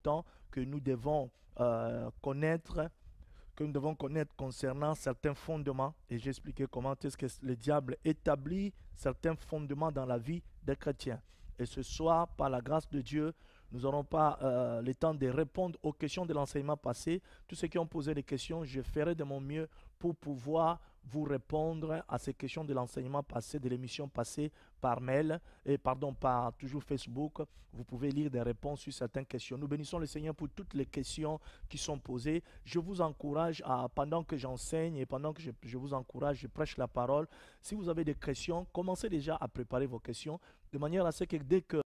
temps que nous devons connaître que nous devons connaître concernant certains fondements. Et j'ai expliqué comment est-ce que le diable établit certains fondements dans la vie des chrétiens. Et ce soir, par la grâce de Dieu, nous n'aurons pas le temps de répondre aux questions de l'enseignement passé. Tous ceux qui ont posé des questions, je ferai de mon mieux pour pouvoir vous répondre à ces questions de l'enseignement passé, de l'émission passée par mail, et pardon, par toujours Facebook. Vous pouvez lire des réponses sur certaines questions. Nous bénissons le Seigneur pour toutes les questions qui sont posées. Je vous encourage à, pendant que j'enseigne et pendant que je vous encourage, je prêche la parole. Si vous avez des questions, commencez déjà à préparer vos questions de manière à ce que dès que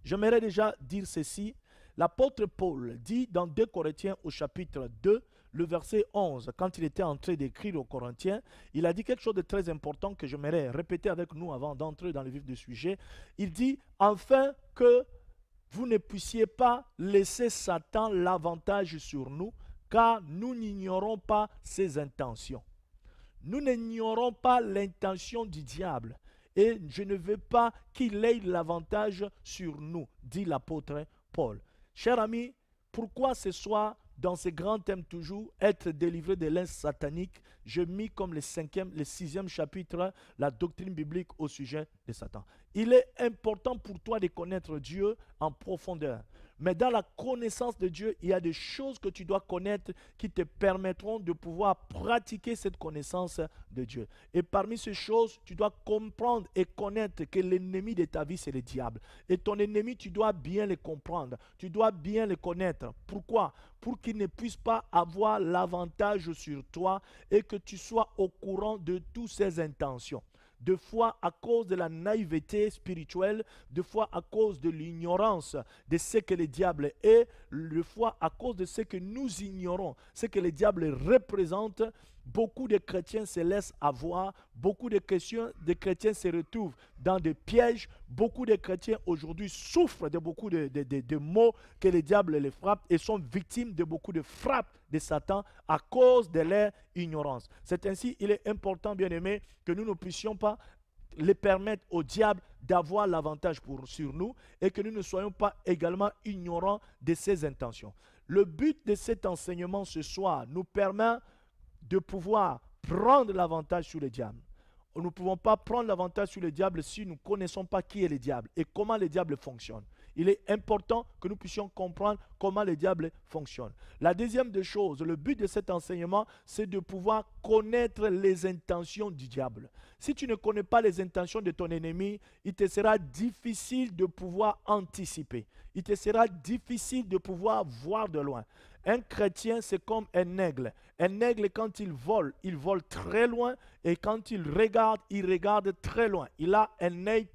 J'aimerais déjà dire ceci. L'apôtre Paul dit dans 2 Corinthiens au chapitre 2, le verset 11, quand il était en train d'écrire aux Corinthiens, il a dit quelque chose de très important que j'aimerais répéter avec nous avant d'entrer dans le vif du sujet. Il dit, afin que vous ne puissiez pas laisser Satan l'avantage sur nous, car nous n'ignorons pas ses intentions. Nous n'ignorons pas l'intention du diable. Et je ne veux pas qu'il ait l'avantage sur nous, dit l'apôtre Paul. Cher ami, pourquoi ce soir, dans ce grand thème toujours, être délivré de l'œuvre satanique, je mis comme le 6e chapitre, la doctrine biblique au sujet de Satan. Il est important pour toi de connaître Dieu en profondeur. Mais dans la connaissance de Dieu, il y a des choses que tu dois connaître qui te permettront de pouvoir pratiquer cette connaissance de Dieu. Et parmi ces choses, tu dois comprendre et connaître que l'ennemi de ta vie, c'est le diable. Et ton ennemi, tu dois bien le comprendre. Tu dois bien le connaître. Pourquoi? Pour qu'il ne puisse pas avoir l'avantage sur toi et que tu sois au courant de toutes ses intentions. Deux fois à cause de la naïveté spirituelle, deux fois à cause de l'ignorance de ce que le diable est, deux fois à cause de ce que nous ignorons, ce que le diable représente. Beaucoup de chrétiens se laissent avoir, beaucoup de chrétiens se retrouvent dans des pièges, beaucoup de chrétiens aujourd'hui souffrent de beaucoup de maux que le diable les frappe et sont victimes de beaucoup de frappes de Satan à cause de leur ignorance. C'est ainsi, il est important, bien aimé, que nous ne puissions pas les permettre au diable d'avoir l'avantage sur nous et que nous ne soyons pas également ignorants de ses intentions. Le but de cet enseignement ce soir nous permet de pouvoir prendre l'avantage sur le diable. Nous ne pouvons pas prendre l'avantage sur le diable si nous ne connaissons pas qui est le diable et comment le diable fonctionne. Il est important que nous puissions comprendre comment le diable fonctionne. La deuxième des choses, le but de cet enseignement, c'est de pouvoir connaître les intentions du diable. Si tu ne connais pas les intentions de ton ennemi, il te sera difficile de pouvoir anticiper. Il te sera difficile de pouvoir voir de loin. Un chrétien, c'est comme un aigle. Un aigle, quand il vole très loin et quand il regarde très loin. Il a un œil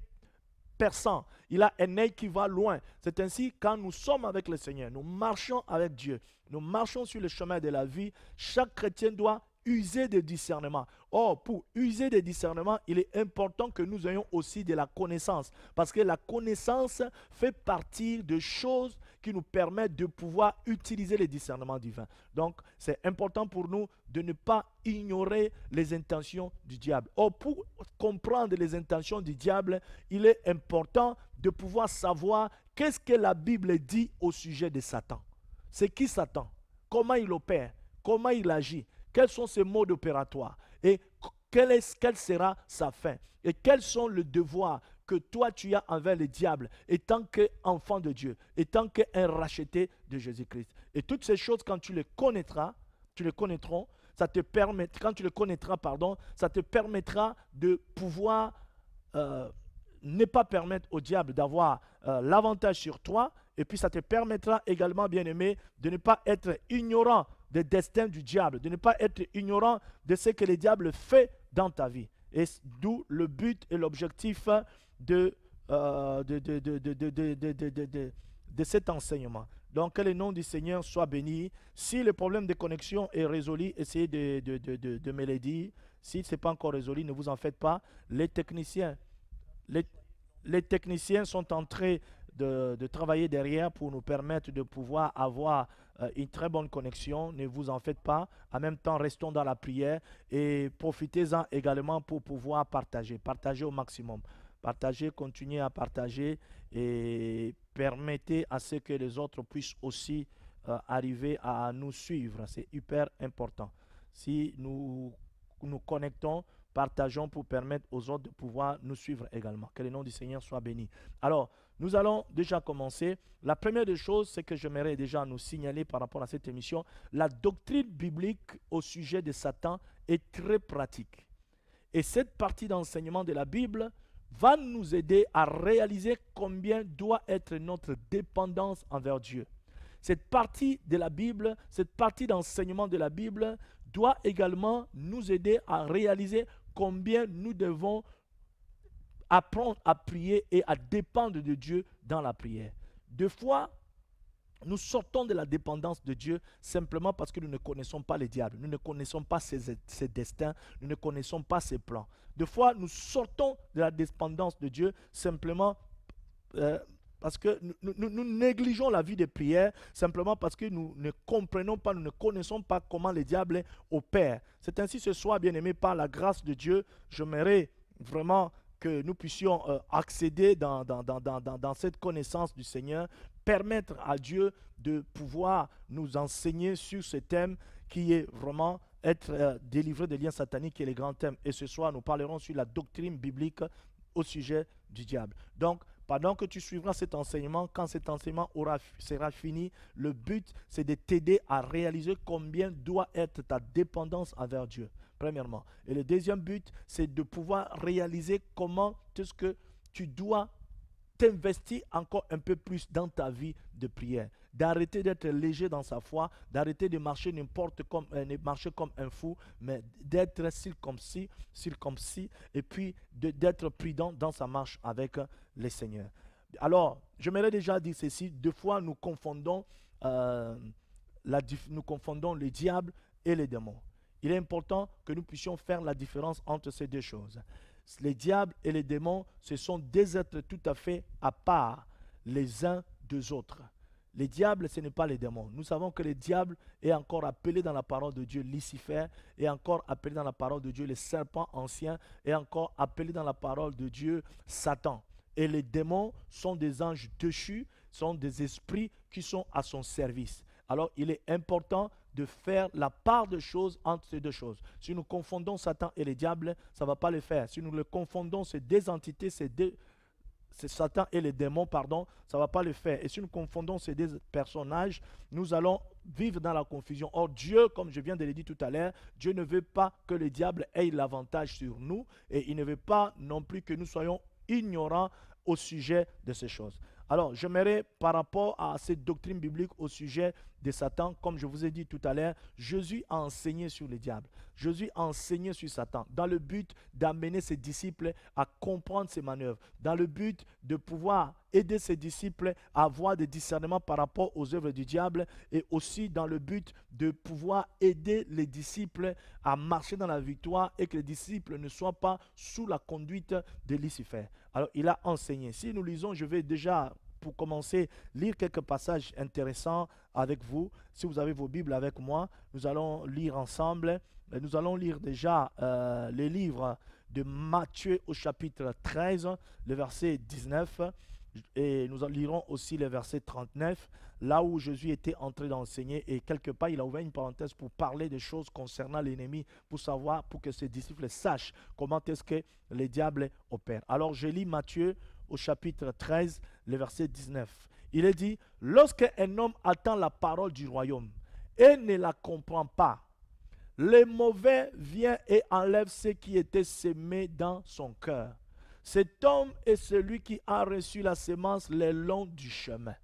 perçant. Il a un œil qui va loin. C'est ainsi, quand nous sommes avec le Seigneur, nous marchons avec Dieu, nous marchons sur le chemin de la vie, chaque chrétien doit user de discernement. Or, pour user de discernement, il est important que nous ayons aussi de la connaissance. Parce que la connaissance fait partie de choses qui nous permettent de pouvoir utiliser le discernement divin. Donc, c'est important pour nous de ne pas ignorer les intentions du diable. Or, pour comprendre les intentions du diable, il est important de pouvoir savoir qu'est-ce que la Bible dit au sujet de Satan. C'est qui Satan? Comment il opère? Comment il agit? Quels sont ses modes opératoires? Et quelle sera sa fin? Et quels sont les devoirs que toi tu as envers le diable, étant qu'enfant de Dieu, étant qu'un racheté de Jésus-Christ? Et toutes ces choses, quand tu les connaîtras, ça te permettra de pouvoir ne pas permettre au diable d'avoir l'avantage sur toi. Et puis ça te permettra également, bien-aimé, de ne pas être ignorant des destins du diable, de ne pas être ignorant de ce que le diable fait dans ta vie. Et d'où le but et l'objectif de cet enseignement. Donc, que le nom du Seigneur soit béni. Si le problème de connexion est résolu, essayez de me le dire. Si ce n'est pas encore résolu, ne vous en faites pas. Les techniciens sont en train de travailler derrière pour nous permettre de pouvoir avoir une très bonne connexion. Ne vous en faites pas. En même temps, restons dans la prière et profitez-en également pour pouvoir partager. Partagez au maximum. Partagez, continuez à partager et permettez à ce que les autres puissent aussi arriver à nous suivre. C'est hyper important. Si nous nous connectons, partageons pour permettre aux autres de pouvoir nous suivre également. Que le nom du Seigneur soit béni. Alors, nous allons déjà commencer. La première des choses, c'est que j'aimerais déjà nous signaler par rapport à cette émission, la doctrine biblique au sujet de Satan est très pratique. Et cette partie d'enseignement de la Bible va nous aider à réaliser combien doit être notre dépendance envers Dieu. Cette partie de la Bible, cette partie d'enseignement de la Bible doit également nous aider à réaliser combien nous devons apprendre à prier et à dépendre de Dieu dans la prière. Deux fois, nous sortons de la dépendance de Dieu simplement parce que nous ne connaissons pas le diable, nous ne connaissons pas ses destins, nous ne connaissons pas ses plans. Deux fois, nous sortons de la dépendance de Dieu simplement parce que nous négligeons la vie de prière simplement parce que nous ne comprenons pas, nous ne connaissons pas comment le diable opère. C'est ainsi ce soir, bien-aimé, par la grâce de Dieu, j'aimerais vraiment que nous puissions accéder dans cette connaissance du Seigneur, permettre à Dieu de pouvoir nous enseigner sur ce thème qui est vraiment être délivré des liens sataniques, qui est le grand thème. Et ce soir, nous parlerons sur la doctrine biblique au sujet du diable. Donc, pendant que tu suivras cet enseignement, quand cet enseignement sera fini, le but, c'est de t'aider à réaliser combien doit être ta dépendance envers Dieu, premièrement. Et le deuxième but, c'est de pouvoir réaliser comment est-ce que tu dois t'investir encore un peu plus dans ta vie de prière, d'arrêter d'être léger dans sa foi, d'arrêter de marcher marcher comme un fou, mais d'être circoncis, et puis d'être prudent dans sa marche avec le Seigneur. Alors, je m'aurais déjà dit ceci, deux fois nous confondons le diable et les démons. Il est important que nous puissions faire la différence entre ces deux choses. Les diables et les démons, ce sont deux êtres tout à fait à part les uns des autres. Les diables, ce n'est pas les démons. Nous savons que le diable est encore appelé dans la parole de Dieu Lucifer, est encore appelé dans la parole de Dieu le serpent ancien, est encore appelé dans la parole de Dieu Satan. Et les démons sont des anges déchus, sont des esprits qui sont à son service. Alors, il est important de faire la part de choses entre ces deux choses. Si nous confondons Satan et le diable, ça ne va pas le faire. Si nous le confondons, ces deux entités, c'est Satan et les démons, pardon, ça ne va pas le faire. Et si nous confondons ces deux personnages, nous allons vivre dans la confusion. Or, Dieu, comme je viens de le dire tout à l'heure, Dieu ne veut pas que le diable ait l'avantage sur nous et il ne veut pas non plus que nous soyons ignorants au sujet de ces choses. Alors, j'aimerais, par rapport à cette doctrine biblique au sujet de Satan, comme je vous ai dit tout à l'heure, Jésus a enseigné sur le diable. Jésus a enseigné sur Satan, dans le but d'amener ses disciples à comprendre ses manœuvres, dans le but de pouvoir aider ses disciples à avoir des discernements par rapport aux œuvres du diable, et aussi dans le but de pouvoir aider les disciples à marcher dans la victoire et que les disciples ne soient pas sous la conduite de Lucifer. Alors, il a enseigné. Si nous lisons, je vais déjà, pour commencer, lire quelques passages intéressants avec vous. Si vous avez vos Bibles avec moi, nous allons lire ensemble. Nous allons lire déjà les livres de Matthieu au chapitre 13, le verset 19. Et nous lirons aussi le verset 39, là où Jésus était en train d'enseigner. Et quelque part, il a ouvert une parenthèse pour parler des choses concernant l'ennemi, pour savoir, pour que ses disciples sachent comment est-ce que les diables opèrent. Alors, je lis Matthieu au chapitre 13, le verset 19. Il est dit, « Lorsqu'un homme attend la parole du royaume et ne la comprend pas, le mauvais vient et enlève ce qui était semé dans son cœur. Cet homme est celui qui a reçu la semence le long du chemin. »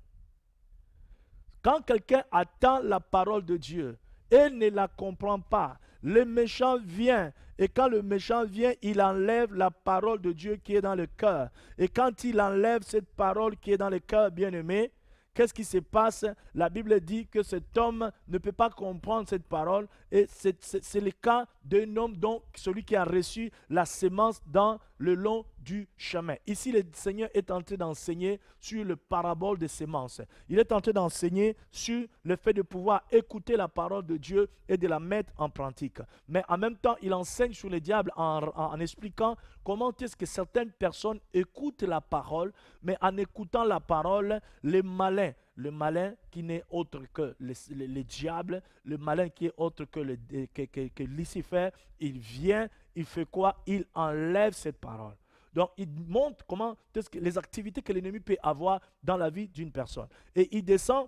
Quand quelqu'un attend la parole de Dieu et ne la comprend pas, le méchant vient. Et quand le méchant vient, il enlève la parole de Dieu qui est dans le cœur. Et quand il enlève cette parole qui est dans le cœur, bien-aimé, qu'est-ce qui se passe? La Bible dit que cet homme ne peut pas comprendre cette parole. Et c'est le cas d'un homme, donc celui qui a reçu la sémence dans le long du chemin. Ici, le Seigneur est en train d'enseigner sur le parabole des semences. Il est en train d'enseigner sur le fait de pouvoir écouter la parole de Dieu et de la mettre en pratique. Mais en même temps, il enseigne sur le diable en expliquant comment est-ce que certaines personnes écoutent la parole, mais en écoutant la parole, le malin qui n'est autre que le diable, le malin qui est autre que Lucifer, il vient, il fait quoi? Il enlève cette parole. Donc, il montre comment les activités que l'ennemi peut avoir dans la vie d'une personne. Et il descend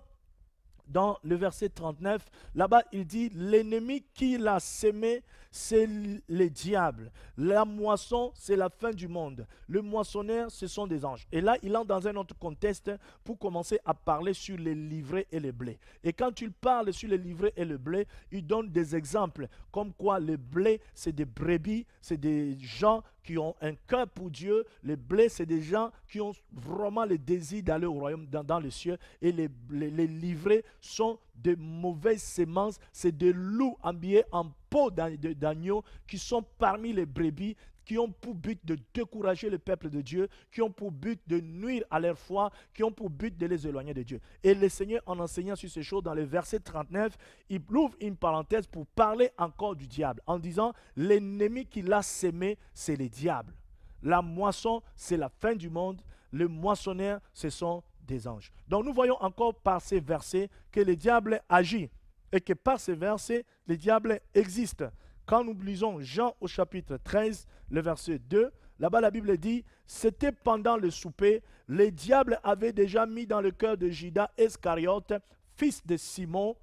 dans le verset 39, là-bas, il dit, l'ennemi qui l'a sémé, c'est le diable. La moisson, c'est la fin du monde. Le moissonneur, ce sont des anges. Et là, il entre dans un autre contexte pour commencer à parler sur les livrets et les blés. Et quand il parle sur les livrets et le blé, il donne des exemples, comme quoi le blé, c'est des brebis, c'est des gens qui ont un cœur pour Dieu. Les blés, c'est des gens qui ont vraiment le désir d'aller au royaume, dans les cieux. Et les livrés sont de mauvaises semences. C'est des loups habillés en peau d'agneau qui sont parmi les brebis, qui ont pour but de décourager le peuple de Dieu, qui ont pour but de nuire à leur foi, qui ont pour but de les éloigner de Dieu. Et le Seigneur, en enseignant sur ces choses, dans le verset 39, il ouvre une parenthèse pour parler encore du diable, en disant, l'ennemi qui l'a sémé, c'est le diable. La moisson, c'est la fin du monde. Le moissonneur, ce sont des anges. Donc nous voyons encore par ces versets que le diable agit et que par ces versets, le diable existe. Quand nous lisons Jean au chapitre 13, le verset 2, là-bas la Bible dit, c'était pendant le souper, le diable avait déjà mis dans le cœur de Judas Iscariote, fils de Simon,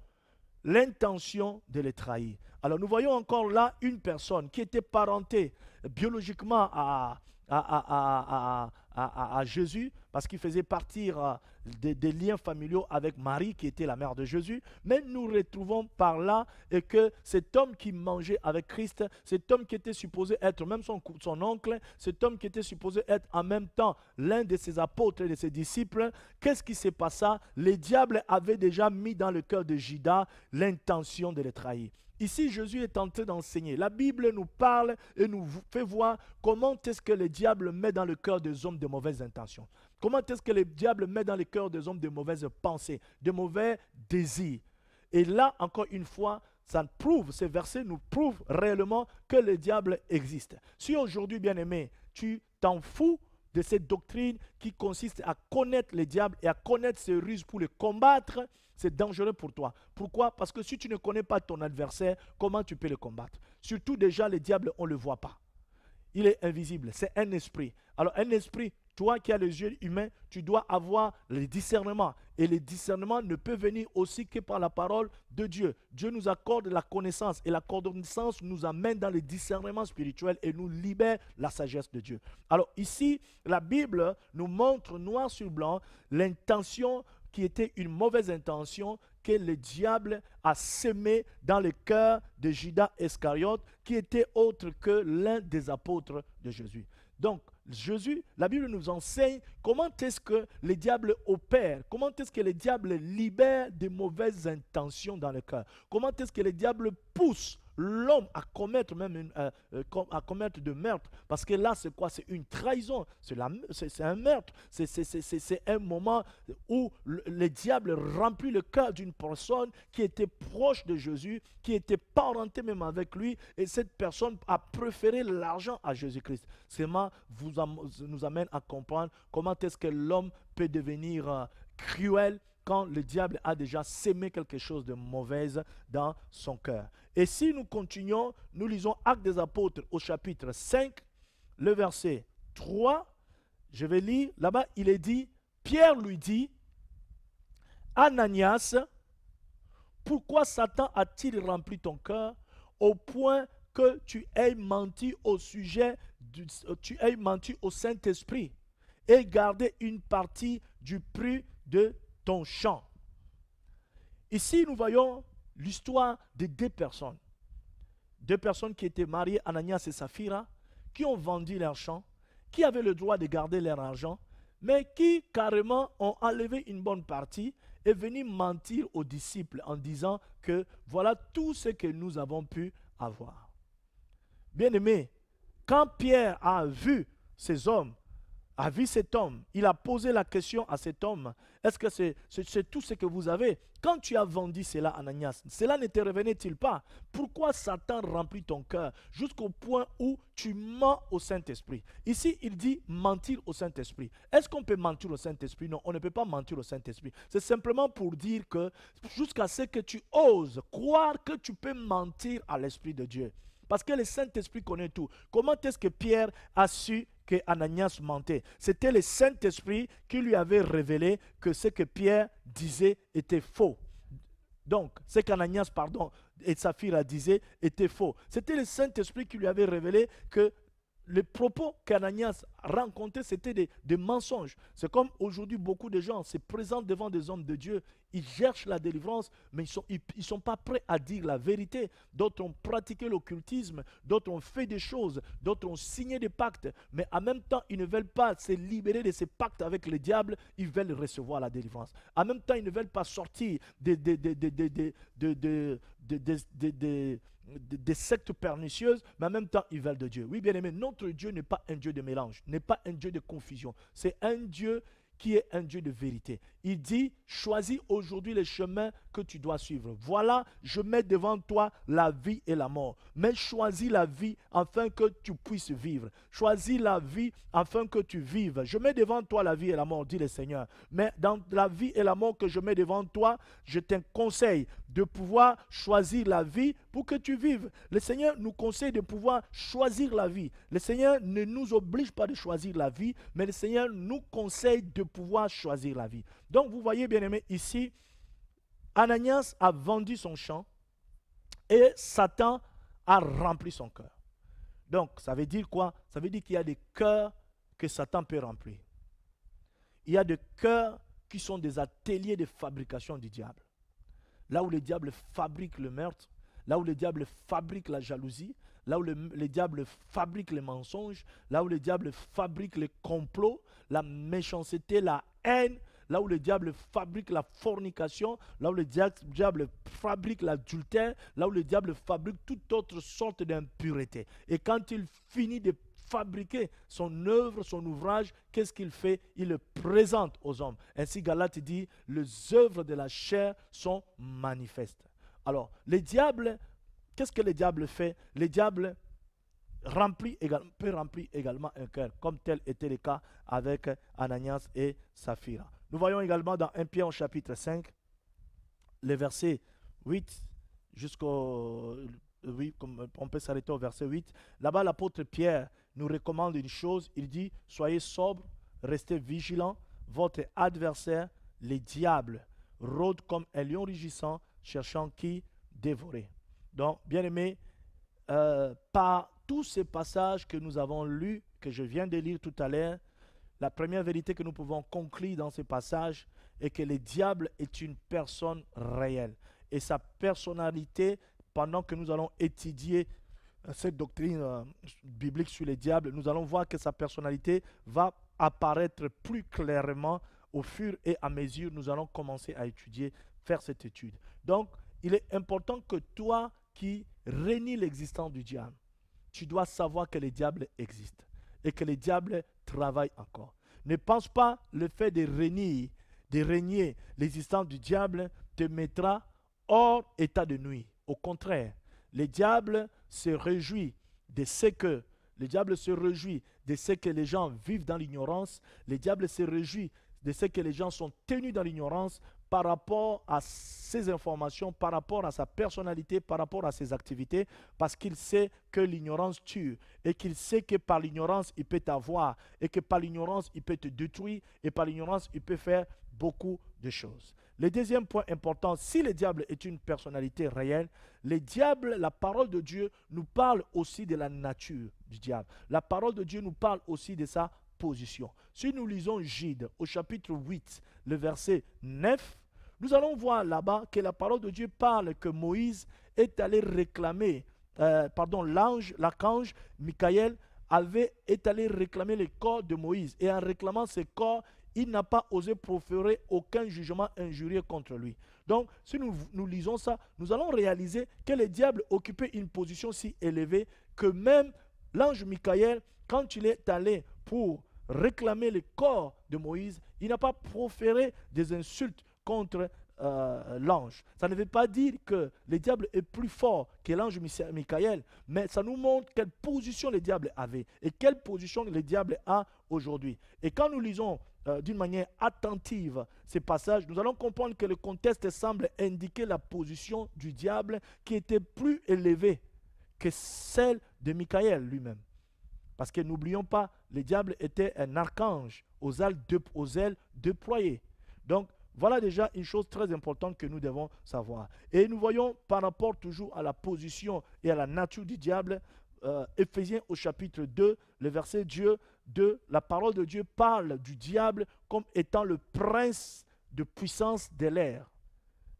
l'intention de le trahir. Alors nous voyons encore là une personne qui était parentée biologiquement à Jésus, parce qu'il faisait partir des liens familiaux avec Marie, qui était la mère de Jésus. Mais nous retrouvons par là et que cet homme qui mangeait avec Christ, cet homme qui était supposé être même son oncle, cet homme qui était supposé être en même temps l'un de ses apôtres et de ses disciples, qu'est-ce qui s'est passé? Le diable avait déjà mis dans le cœur de Judas l'intention de le trahir. Ici, Jésus est en train d'enseigner. La Bible nous parle et nous fait voir comment est-ce que le diable met dans le cœur des hommes de mauvaises intentions. Comment est-ce que le diable met dans le cœur des hommes de mauvaises pensées, de mauvais désirs. Et là, encore une fois, ces versets nous prouvent réellement que le diable existe. Si aujourd'hui, bien-aimé, tu t'en fous de cette doctrine qui consiste à connaître le diable et à connaître ses ruses pour le combattre, c'est dangereux pour toi. Pourquoi? Parce que si tu ne connais pas ton adversaire, comment tu peux le combattre? Surtout déjà, le diable, on ne le voit pas. Il est invisible, c'est un esprit. Alors un esprit, toi qui as les yeux humains, tu dois avoir le discernement. Et le discernement ne peut venir aussi que par la parole de Dieu. Dieu nous accorde la connaissance et la connaissance nous amène dans le discernement spirituel et nous libère la sagesse de Dieu. Alors ici, la Bible nous montre noir sur blanc l'intention qui était une mauvaise intention que le diable a sémé dans le cœur de Judas Iscariote, qui était autre que l'un des apôtres de Jésus. Donc, Jésus, la Bible nous enseigne comment est-ce que le diable opère, comment est-ce que le diable libère des mauvaises intentions dans le cœur, comment est-ce que le diable pousse l'homme à commettre même à commettre de meurtre, parce que là c'est quoi? C'est une trahison, c'est un meurtre, c'est un moment où le diable remplit le cœur d'une personne qui était proche de Jésus, qui était parentée même avec lui, et cette personne a préféré l'argent à Jésus-Christ. Cela nous amène à comprendre comment est-ce que l'homme peut devenir cruel quand le diable a déjà sémé quelque chose de mauvais dans son cœur. Et si nous continuons, nous lisons Actes des Apôtres au chapitre 5, le verset 3. Je vais lire, là-bas il est dit, Pierre lui dit, Ananias, pourquoi Satan a-t-il rempli ton cœur au point que tu aies menti au Saint-Esprit et gardé une partie du prix de ton champ? Ici, nous voyons l'histoire de deux personnes qui étaient mariées, Ananias et Saphira, qui ont vendu leur champ, qui avaient le droit de garder leur argent, mais qui carrément ont enlevé une bonne partie et venu mentir aux disciples en disant que voilà tout ce que nous avons pu avoir. Bien-aimé, quand Pierre a vu ces hommes, a vu cet homme, il a posé la question à cet homme, est-ce que c'est tout ce que vous avez? Quand tu as vendu cela, Ananias, cela ne te revenait-il pas? Pourquoi Satan remplit ton cœur jusqu'au point où tu mens au Saint-Esprit? Ici, il dit mentir au Saint-Esprit. Est-ce qu'on peut mentir au Saint-Esprit? Non, on ne peut pas mentir au Saint-Esprit. C'est simplement pour dire que jusqu'à ce que tu oses croire que tu peux mentir à l'Esprit de Dieu. Parce que le Saint-Esprit connaît tout. Comment est-ce que Pierre a su que Ananias mentait? C'était le Saint-Esprit qui lui avait révélé que ce que Pierre disait était faux. Donc, ce qu'Ananias, et Saphira disaient était faux. C'était le Saint-Esprit qui lui avait révélé que les propos qu'Ananias rencontré, c'était des mensonges. C'est comme aujourd'hui, beaucoup de gens se présentent devant des hommes de Dieu. Ils cherchent la délivrance, mais ils sont pas prêts à dire la vérité. D'autres ont pratiqué l'occultisme, d'autres ont fait des choses, d'autres ont signé des pactes, mais en même temps, ils ne veulent pas se libérer de ces pactes avec le diable, ils veulent recevoir la délivrance. En même temps, ils ne veulent pas sortir des sectes pernicieuses, mais en même temps, ils veulent de Dieu. Oui, bien aimé, notre Dieu n'est pas un Dieu de mélange, n'est pas un Dieu de confusion. C'est un Dieu qui est un Dieu de vérité. Il dit, choisis aujourd'hui le chemin que tu dois suivre. Voilà, je mets devant toi la vie et la mort. Mais choisis la vie afin que tu puisses vivre. Choisis la vie afin que tu vives. Je mets devant toi la vie et la mort, dit le Seigneur. Mais dans la vie et la mort que je mets devant toi, je te conseille de pouvoir choisir la vie pour que tu vives. Le Seigneur nous conseille de pouvoir choisir la vie. Le Seigneur ne nous oblige pas de choisir la vie, mais le Seigneur nous conseille de pouvoir choisir la vie. Donc vous voyez, bien aimé, ici, Ananias a vendu son champ et Satan a rempli son cœur. Donc ça veut dire quoi? Ça veut dire qu'il y a des cœurs que Satan peut remplir. Il y a des cœurs qui sont des ateliers de fabrication du diable. Là où le diable fabrique le meurtre, là où le diable fabrique la jalousie, là où le diable fabrique les mensonges, là où le diable fabrique les complots, la méchanceté, la haine, là où le diable fabrique la fornication, là où le diable fabrique l'adultère, là où le diable fabrique toute autre sorte d'impureté. Et quand il finit de fabriquer son œuvre, son ouvrage, qu'est-ce qu'il fait? Il le présente aux hommes. Ainsi, Galate dit, les œuvres de la chair sont manifestes. Alors, le diable, qu'est-ce que le diable fait? Le diable peut remplir également un cœur, comme tel était le cas avec Ananias et Saphira. Nous voyons également dans 1 Pierre au chapitre 5, les versets 8 jusqu'au... Oui, on peut s'arrêter au verset 8. Là-bas, l'apôtre Pierre nous recommande une chose. Il dit, soyez sobres, restez vigilants. Votre adversaire, le diable, rôde comme un lion rugissant, cherchant qui dévorer. Donc, bien aimé, par tous ces passages que nous avons lus, que je viens de lire tout à l'heure, la première vérité que nous pouvons conclure dans ces passages est que le diable est une personne réelle. Et sa personnalité, pendant que nous allons étudier cette doctrine biblique sur le diable, nous allons voir que sa personnalité va apparaître plus clairement au fur et à mesure nous allons commencer à étudier, faire cette étude. Donc, il est important que toi qui renies l'existence du diable, tu dois savoir que le diable existe et que le diable travaille encore. Ne pense pas le fait de renier l'existence du diable te mettra hors état de nuit. Au contraire, le diable se réjouit de ce que les gens vivent dans l'ignorance. Le diable se réjouit de ce que les gens sont tenus dans l'ignorance par rapport à ses informations, par rapport à sa personnalité, par rapport à ses activités, parce qu'il sait que l'ignorance tue et qu'il sait que par l'ignorance, il peut t'avoir et que par l'ignorance, il peut te détruire et par l'ignorance, il peut faire beaucoup de choses. Le deuxième point important, si le diable est une personnalité réelle, le diable, la parole de Dieu nous parle aussi de la nature du diable. La parole de Dieu nous parle aussi de sa position. Si nous lisons Jude au chapitre 8, le verset 9, nous allons voir là-bas que la parole de Dieu parle que Moïse est allé réclamer, l'archange Michael est allé réclamer le corps de Moïse. Et en réclamant ce corps, il n'a pas osé proférer aucun jugement injurieux contre lui. Donc, si nous lisons ça, nous allons réaliser que le diable occupait une position si élevée que même l'ange Michael, quand il est allé pour réclamer le corps de Moïse, il n'a pas proféré des insultes contre l'ange. Ça ne veut pas dire que le diable est plus fort que l'ange Michael, mais ça nous montre quelle position le diable avait et quelle position le diable a aujourd'hui. Et quand nous lisons d'une manière attentive ces passages, nous allons comprendre que le contexte semble indiquer la position du diable qui était plus élevée que celle de Michael lui-même. Parce que n'oublions pas, le diable était un archange aux ailes déployées. Donc, voilà déjà une chose très importante que nous devons savoir. Et nous voyons par rapport toujours à la position et à la nature du diable, Éphésiens au chapitre 2, le verset Dieu la parole de Dieu parle du diable comme étant le prince de puissance de l'air.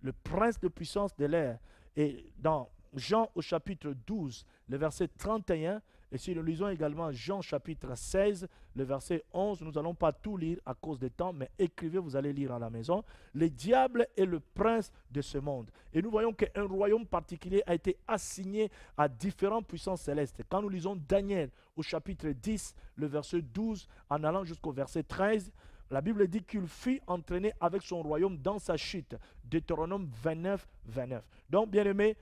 Le prince de puissance de l'air. Et dans Jean au chapitre 12, le verset 31, et si nous lisons également Jean chapitre 16, le verset 11, nous n'allons pas tout lire à cause du temps, mais écrivez, vous allez lire à la maison. Le diable est le prince de ce monde. Et nous voyons qu'un royaume particulier a été assigné à différentes puissances célestes. Quand nous lisons Daniel au chapitre 10, le verset 12, en allant jusqu'au verset 13, la Bible dit qu'il fut entraîné avec son royaume dans sa chute. Deutéronome 29, 29. Donc, bien aimé,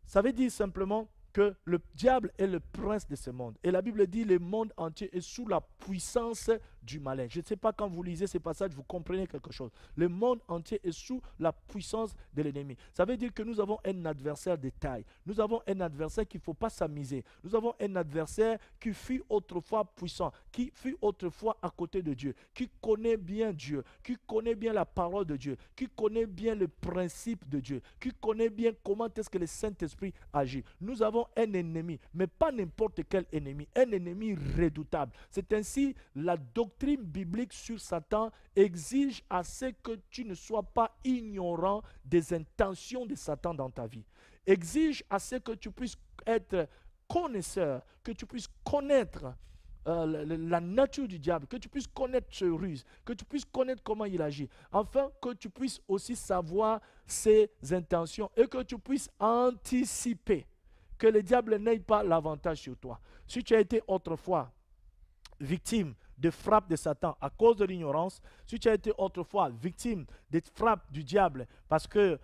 ça veut dire simplement que le diable est le prince de ce monde. Et la Bible dit que le monde entier est sous la puissance du malin. Je ne sais pas quand vous lisez ces passages, vous comprenez quelque chose. Le monde entier est sous la puissance de l'ennemi. Ça veut dire que nous avons un adversaire de taille. Nous avons un adversaire qu'il ne faut pas s'amuser. Nous avons un adversaire qui fut autrefois puissant, qui fut autrefois à côté de Dieu, qui connaît bien Dieu, qui connaît bien la parole de Dieu, qui connaît bien le principe de Dieu, qui connaît bien comment est-ce que le Saint-Esprit agit. Nous avons un ennemi, mais pas n'importe quel ennemi, un ennemi redoutable. C'est ainsi la doctrine biblique sur Satan exige à ce que tu ne sois pas ignorant des intentions de Satan dans ta vie. Exige à ce que tu puisses être connaisseur, que tu puisses connaître la nature du diable, que tu puisses connaître ses ruses, que tu puisses connaître comment il agit, afin que tu puisses aussi savoir ses intentions et que tu puisses anticiper que le diable n'ait pas l'avantage sur toi. Si tu as été autrefois victime de frappes de Satan à cause de l'ignorance, si tu as été autrefois victime des frappes du diable parce que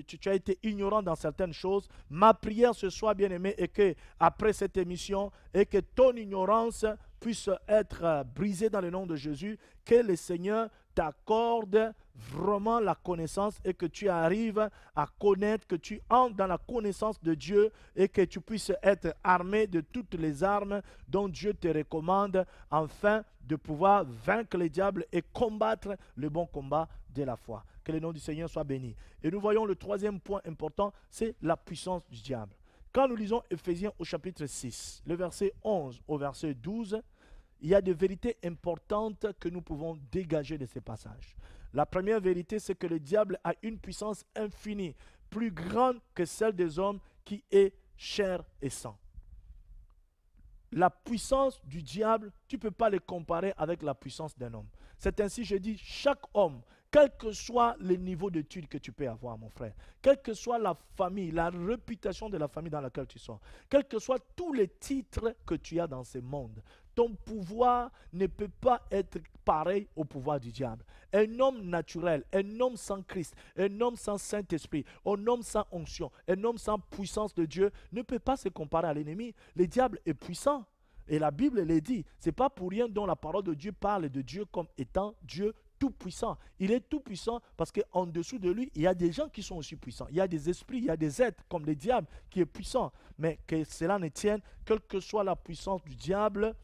tu as été ignorant dans certaines choses, ma prière ce soir, bien-aimé, est que après cette émission, et que ton ignorance puisse être brisée dans le nom de Jésus, que le Seigneur t'accorde vraiment la connaissance et que tu arrives à connaître, que tu entres dans la connaissance de Dieu et que tu puisses être armé de toutes les armes dont Dieu te recommande afin de pouvoir vaincre les diables et combattre le bon combat de la foi. Que le nom du Seigneur soit béni. Et nous voyons le troisième point important, c'est la puissance du diable. Quand nous lisons Éphésiens au chapitre 6, le verset 11 au verset 12, il y a des vérités importantes que nous pouvons dégager de ces passages. La première vérité, c'est que le diable a une puissance infinie, plus grande que celle des hommes qui est chair et sang. La puissance du diable, tu ne peux pas le comparer avec la puissance d'un homme. C'est ainsi, je dis, chaque homme, quel que soit le niveau d'études que tu peux avoir, mon frère, quelle que soit la famille, la réputation de la famille dans laquelle tu sors, quels que soient tous les titres que tu as dans ce monde, ton pouvoir ne peut pas être pareil au pouvoir du diable. Un homme naturel, un homme sans Christ, un homme sans Saint-Esprit, un homme sans onction, un homme sans puissance de Dieu ne peut pas se comparer à l'ennemi. Le diable est puissant. Et la Bible le dit. Ce n'est pas pour rien dont la parole de Dieu parle de Dieu comme étant Dieu tout-puissant. Il est tout-puissant parce qu'en dessous de lui, il y a des gens qui sont aussi puissants. Il y a des esprits, il y a des êtres comme le diable qui est puissant. Mais que cela ne tienne, quelle que soit la puissance du diable,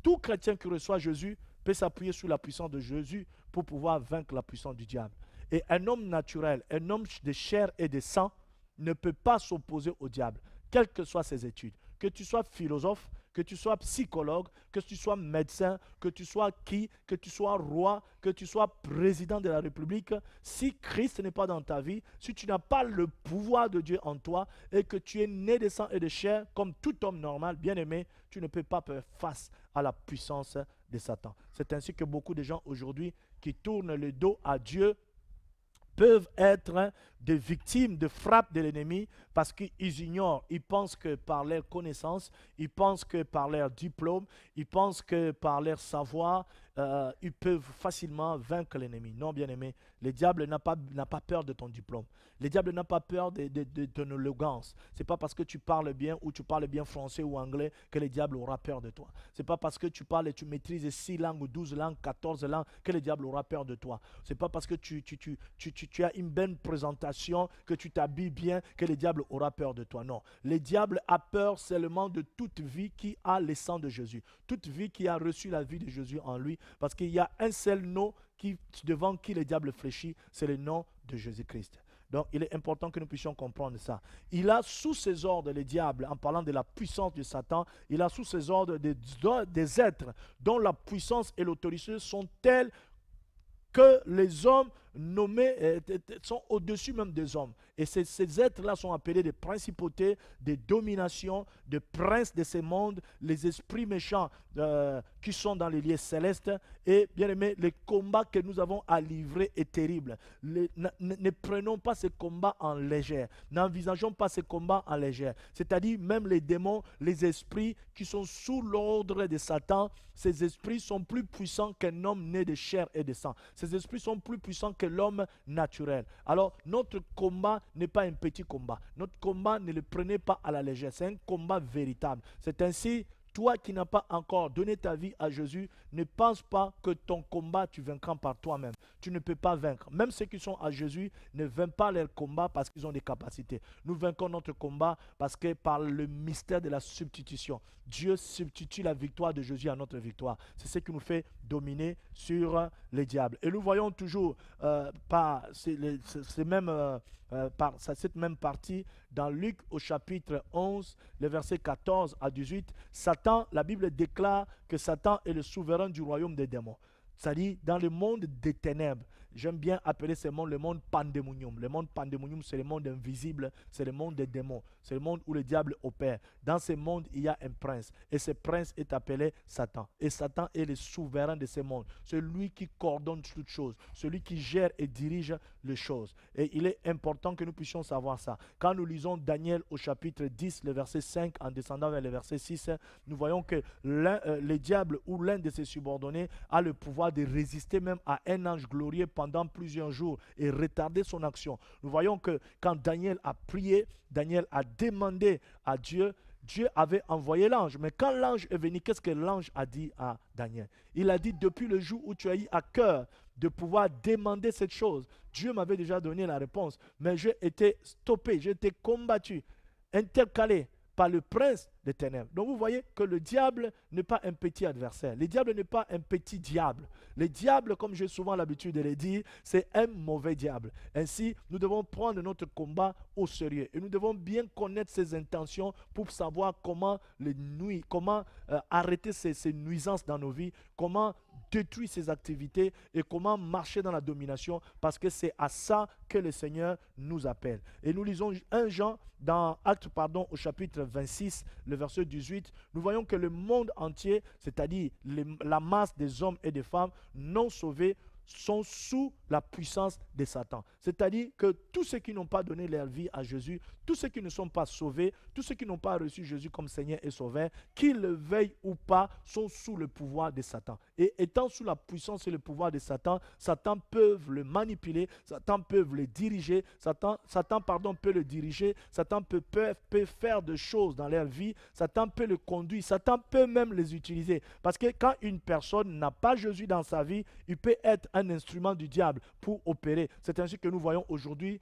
tout chrétien qui reçoit Jésus peut s'appuyer sur la puissance de Jésus pour pouvoir vaincre la puissance du diable. Et un homme naturel, un homme de chair et de sang ne peut pas s'opposer au diable, quelles que soient ses études. Que tu sois philosophe, que tu sois psychologue, que tu sois médecin, que tu sois que tu sois roi, que tu sois président de la République, si Christ n'est pas dans ta vie, si tu n'as pas le pouvoir de Dieu en toi et que tu es né de sang et de chair comme tout homme normal, bien aimé, tu ne peux pas faire face à la puissance de Satan. C'est ainsi que beaucoup de gens aujourd'hui qui tournent le dos à Dieu peuvent être des victimes de frappes de l'ennemi parce qu'ils ignorent, ils pensent que par leur connaissance, ils pensent que par leur diplôme, ils pensent que par leur savoir, ils peuvent facilement vaincre l'ennemi. Non, bien-aimé, le diable n'a pas peur de ton diplôme. Le diable n'a pas peur de ton élégance. Ce n'est pas parce que tu parles bien ou tu parles bien français ou anglais que le diable aura peur de toi. Ce n'est pas parce que tu parles et tu maîtrises 6 langues ou 12 langues, 14 langues que le diable aura peur de toi. Ce n'est pas parce que tu as une belle présentation, que tu t'habilles bien, que le diable aura peur de toi. Non, le diable a peur seulement de toute vie qui a le sang de Jésus. Toute vie qui a reçu la vie de Jésus en lui. Parce qu'il y a un seul nom devant qui le diable fléchit, c'est le nom de Jésus-Christ. Donc, il est important que nous puissions comprendre ça. Il a sous ses ordres, le diable, en parlant de la puissance de Satan, il a sous ses ordres des êtres dont la puissance et l'autorité sont telles que les hommes nommés sont au-dessus même des hommes. Et ces êtres-là sont appelés des principautés, des dominations, des princes de ces mondes, les esprits méchants qui sont dans les lieux célestes. Et bien aimé, le combat que nous avons à livrer est terrible. Ne prenons pas ces combats en légère. N'envisageons pas ces combats en légère. C'est-à-dire même les démons, les esprits qui sont sous l'ordre de Satan, ces esprits sont plus puissants qu'un homme né de chair et de sang. Ces esprits sont plus puissants que l'homme naturel. Alors, notre combat n'est pas un petit combat. Notre combat, ne le prenez pas à la légère. C'est un combat véritable. C'est ainsi, toi qui n'as pas encore donné ta vie à Jésus, ne pense pas que ton combat, tu vaincras par toi-même. Tu ne peux pas vaincre. Même ceux qui sont à Jésus ne vainquent pas leur combat parce qu'ils ont des capacités. Nous vainquons notre combat parce que par le mystère de la substitution, Dieu substitue la victoire de Jésus à notre victoire. C'est ce qui nous fait dominer sur les diables. Et nous voyons toujours par cette même partie dans Luc au chapitre 11, les versets 14 à 18, Satan, la Bible déclare que Satan est le souverain du royaume des démons. C'est-à-dire dans le monde des ténèbres. J'aime bien appeler ce monde le monde pandémonium. Le monde pandémonium, c'est le monde invisible, c'est le monde des démons. C'est le monde où le diable opère. Dans ce monde, il y a un prince. Et ce prince est appelé Satan. Et Satan est le souverain de ce monde. C'est lui qui coordonne toutes choses. Celui qui gère et dirige les choses. Et il est important que nous puissions savoir ça. Quand nous lisons Daniel au chapitre 10, le verset 5, en descendant vers le verset 6, nous voyons que le diable ou l'un de ses subordonnés a le pouvoir de résister même à un ange glorieux pendant plusieurs jours et retarder son action. Nous voyons que quand Daniel a prié, Daniel a demandé à Dieu, Dieu avait envoyé l'ange. Mais quand l'ange est venu, qu'est-ce que l'ange a dit à Daniel? Il a dit, depuis le jour où tu as eu à cœur de pouvoir demander cette chose, Dieu m'avait déjà donné la réponse, mais j'ai été stoppé, j'ai été combattu, intercalé par le prince des ténèbres. Donc vous voyez que le diable n'est pas un petit adversaire. Le diable n'est pas un petit diable. Le diable, comme j'ai souvent l'habitude de le dire, c'est un mauvais diable. Ainsi, nous devons prendre notre combat au sérieux. Et nous devons bien connaître ses intentions pour savoir comment arrêter ces nuisances dans nos vies, comment détruire ses activités et comment marcher dans la domination, parce que c'est à ça que le Seigneur nous appelle. Et nous lisons 1 Jean dans Actes au chapitre 26, le verset 18, nous voyons que le monde entier, c'est-à-dire la masse des hommes et des femmes non sauvés, sont sous la puissance de Satan. C'est-à-dire que tous ceux qui n'ont pas donné leur vie à Jésus, tous ceux qui ne sont pas sauvés, tous ceux qui n'ont pas reçu Jésus comme Seigneur et Sauveur, qu'ils le veuillent ou pas, sont sous le pouvoir de Satan. Et étant sous la puissance et le pouvoir de Satan, Satan peut le manipuler, Satan peut le diriger, Satan peut le diriger, Satan peut faire des choses dans leur vie, Satan peut le conduire, Satan peut même les utiliser. Parce que quand une personne n'a pas Jésus dans sa vie, il peut être un instrument du diable pour opérer. C'est ainsi que nous voyons aujourd'hui,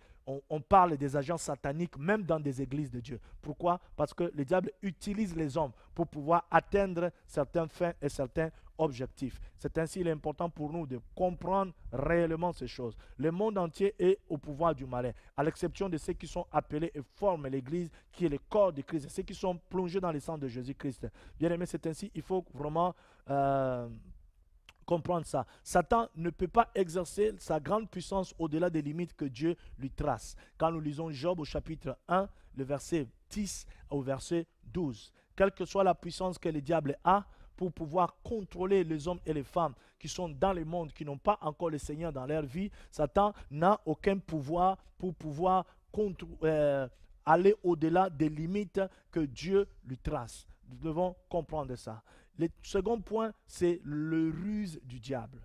on parle des agents sataniques même dans des églises de Dieu. Pourquoi? Parce que le diable utilise les hommes pour pouvoir atteindre certaines fins et certains objectifs. C'est ainsi il est important pour nous de comprendre réellement ces choses. Le monde entier est au pouvoir du malin, à l'exception de ceux qui sont appelés et forment l'Église, qui est le corps de Christ, ceux qui sont plongés dans le sang de Jésus-Christ. Bien aimé, c'est ainsi, il faut vraiment comprendre ça. Satan ne peut pas exercer sa grande puissance au-delà des limites que Dieu lui trace. Quand nous lisons Job au chapitre 1, le verset 10 au verset 12, quelle que soit la puissance que le diable a pour pouvoir contrôler les hommes et les femmes qui sont dans le monde, qui n'ont pas encore le Seigneur dans leur vie, Satan n'a aucun pouvoir pour pouvoir aller au-delà des limites que Dieu lui trace. Nous devons comprendre ça. Le second point, c'est le ruse du diable.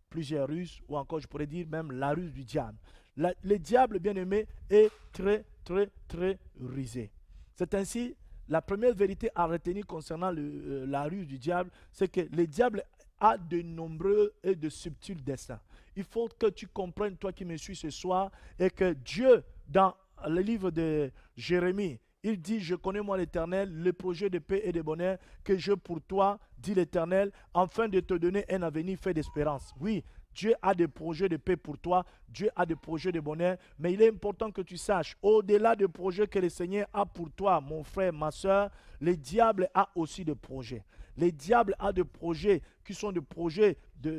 Plusieurs ruses, ou encore je pourrais dire même la ruse du diable. Le diable, bien aimé, est très, très, très rusé. C'est ainsi, la première vérité à retenir concernant la ruse du diable, c'est que le diable a de nombreux et de subtils desseins. Il faut que tu comprennes, toi qui me suis ce soir, et que Dieu, dans le livre de Jérémie, Il dit, je connais moi l'Éternel, le projet de paix et de bonheur que j'ai pour toi, dit l'Éternel, afin de te donner un avenir fait d'espérance. Oui, Dieu a des projets de paix pour toi, Dieu a des projets de bonheur, mais il est important que tu saches, au-delà des projets que le Seigneur a pour toi, mon frère, ma soeur, le diable a aussi des projets. Le diable a des projets qui sont des projets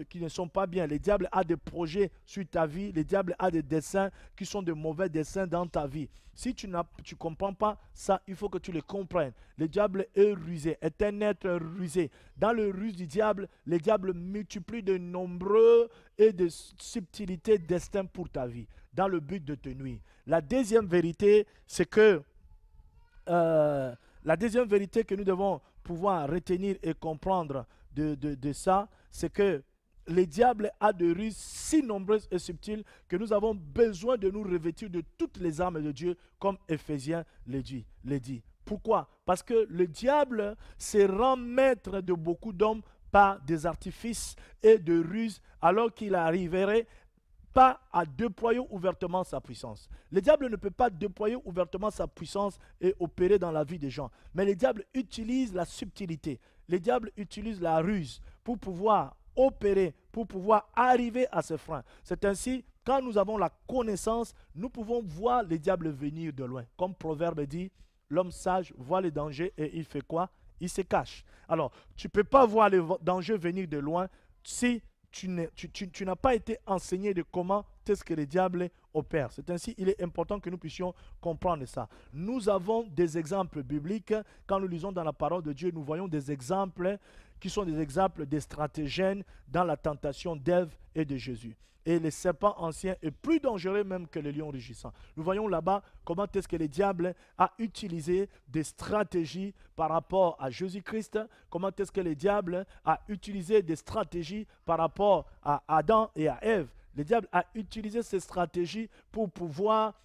qui ne sont pas bien. Le diable a des projets sur ta vie. Le diable a des desseins qui sont de mauvais desseins dans ta vie. Si tu ne comprends pas ça, il faut que tu le comprennes. Le diable est rusé, est un être rusé. Dans le ruse du diable, le diable multiplie de nombreux et de subtilités destins pour ta vie, dans le but de te nuire. La deuxième vérité, c'est que la deuxième vérité que nous devons pouvoir retenir et comprendre de ça, c'est que le diable a des ruses si nombreuses et subtiles que nous avons besoin de nous revêtir de toutes les armes de Dieu, comme Éphésiens le dit. Pourquoi? Parce que le diable se rend maître de beaucoup d'hommes par des artifices et de ruses, alors qu'il arriverait pas à déployer ouvertement sa puissance. Le diable ne peut pas déployer ouvertement sa puissance et opérer dans la vie des gens. Mais le diable utilise la subtilité. Le diable utilise la ruse pour pouvoir opérer, pour pouvoir arriver à ses freins. C'est ainsi, quand nous avons la connaissance, nous pouvons voir le diable venir de loin. Comme Proverbe dit, l'homme sage voit les dangers et il fait quoi? Il se cache. Alors, tu ne peux pas voir les dangers venir de loin si tu n'as pas été enseigné de comment est-ce que le diable opère. C'est ainsi, il est important que nous puissions comprendre ça. Nous avons des exemples bibliques. Quand nous lisons dans la parole de Dieu, nous voyons des exemples qui sont des exemples des stratagèmes dans la tentation d'Ève et de Jésus. Et le serpent ancien est plus dangereux même que le lion rugissant. Nous voyons là-bas comment est-ce que le diable a utilisé des stratégies par rapport à Jésus-Christ, comment est-ce que le diable a utilisé des stratégies par rapport à Adam et à Ève. Le diable a utilisé ces stratégies pour pouvoir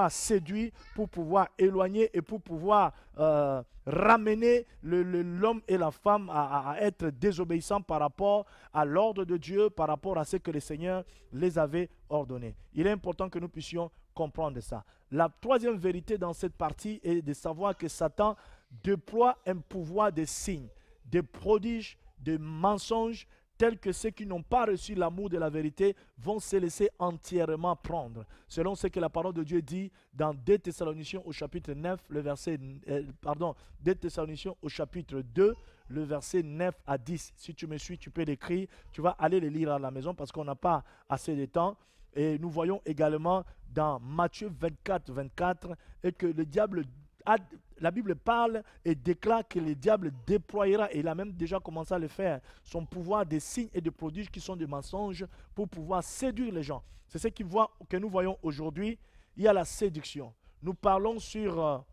séduire, pour pouvoir éloigner et pour pouvoir ramener l'homme et la femme à être désobéissants par rapport à l'ordre de Dieu, par rapport à ce que le Seigneur les avait ordonné. Il est important que nous puissions comprendre ça. La troisième vérité dans cette partie est de savoir que Satan déploie un pouvoir de signes, de prodiges, de mensonges, tels que ceux qui n'ont pas reçu l'amour de la vérité vont se laisser entièrement prendre. Selon ce que la parole de Dieu dit dans 2 Thessaloniciens au chapitre 9, 2 Thessaloniciens au chapitre 2, le verset 9 à 10. Si tu me suis, tu peux l'écrire. Tu vas aller le lire à la maison parce qu'on n'a pas assez de temps. Et nous voyons également dans Matthieu 24, 24, et que le diable la Bible parle et déclare que le diable déployera, et il a même déjà commencé à le faire, son pouvoir des signes et des prodiges qui sont des mensonges pour pouvoir séduire les gens. C'est ce que nous voyons aujourd'hui. Il y a la séduction. Nous parlons sur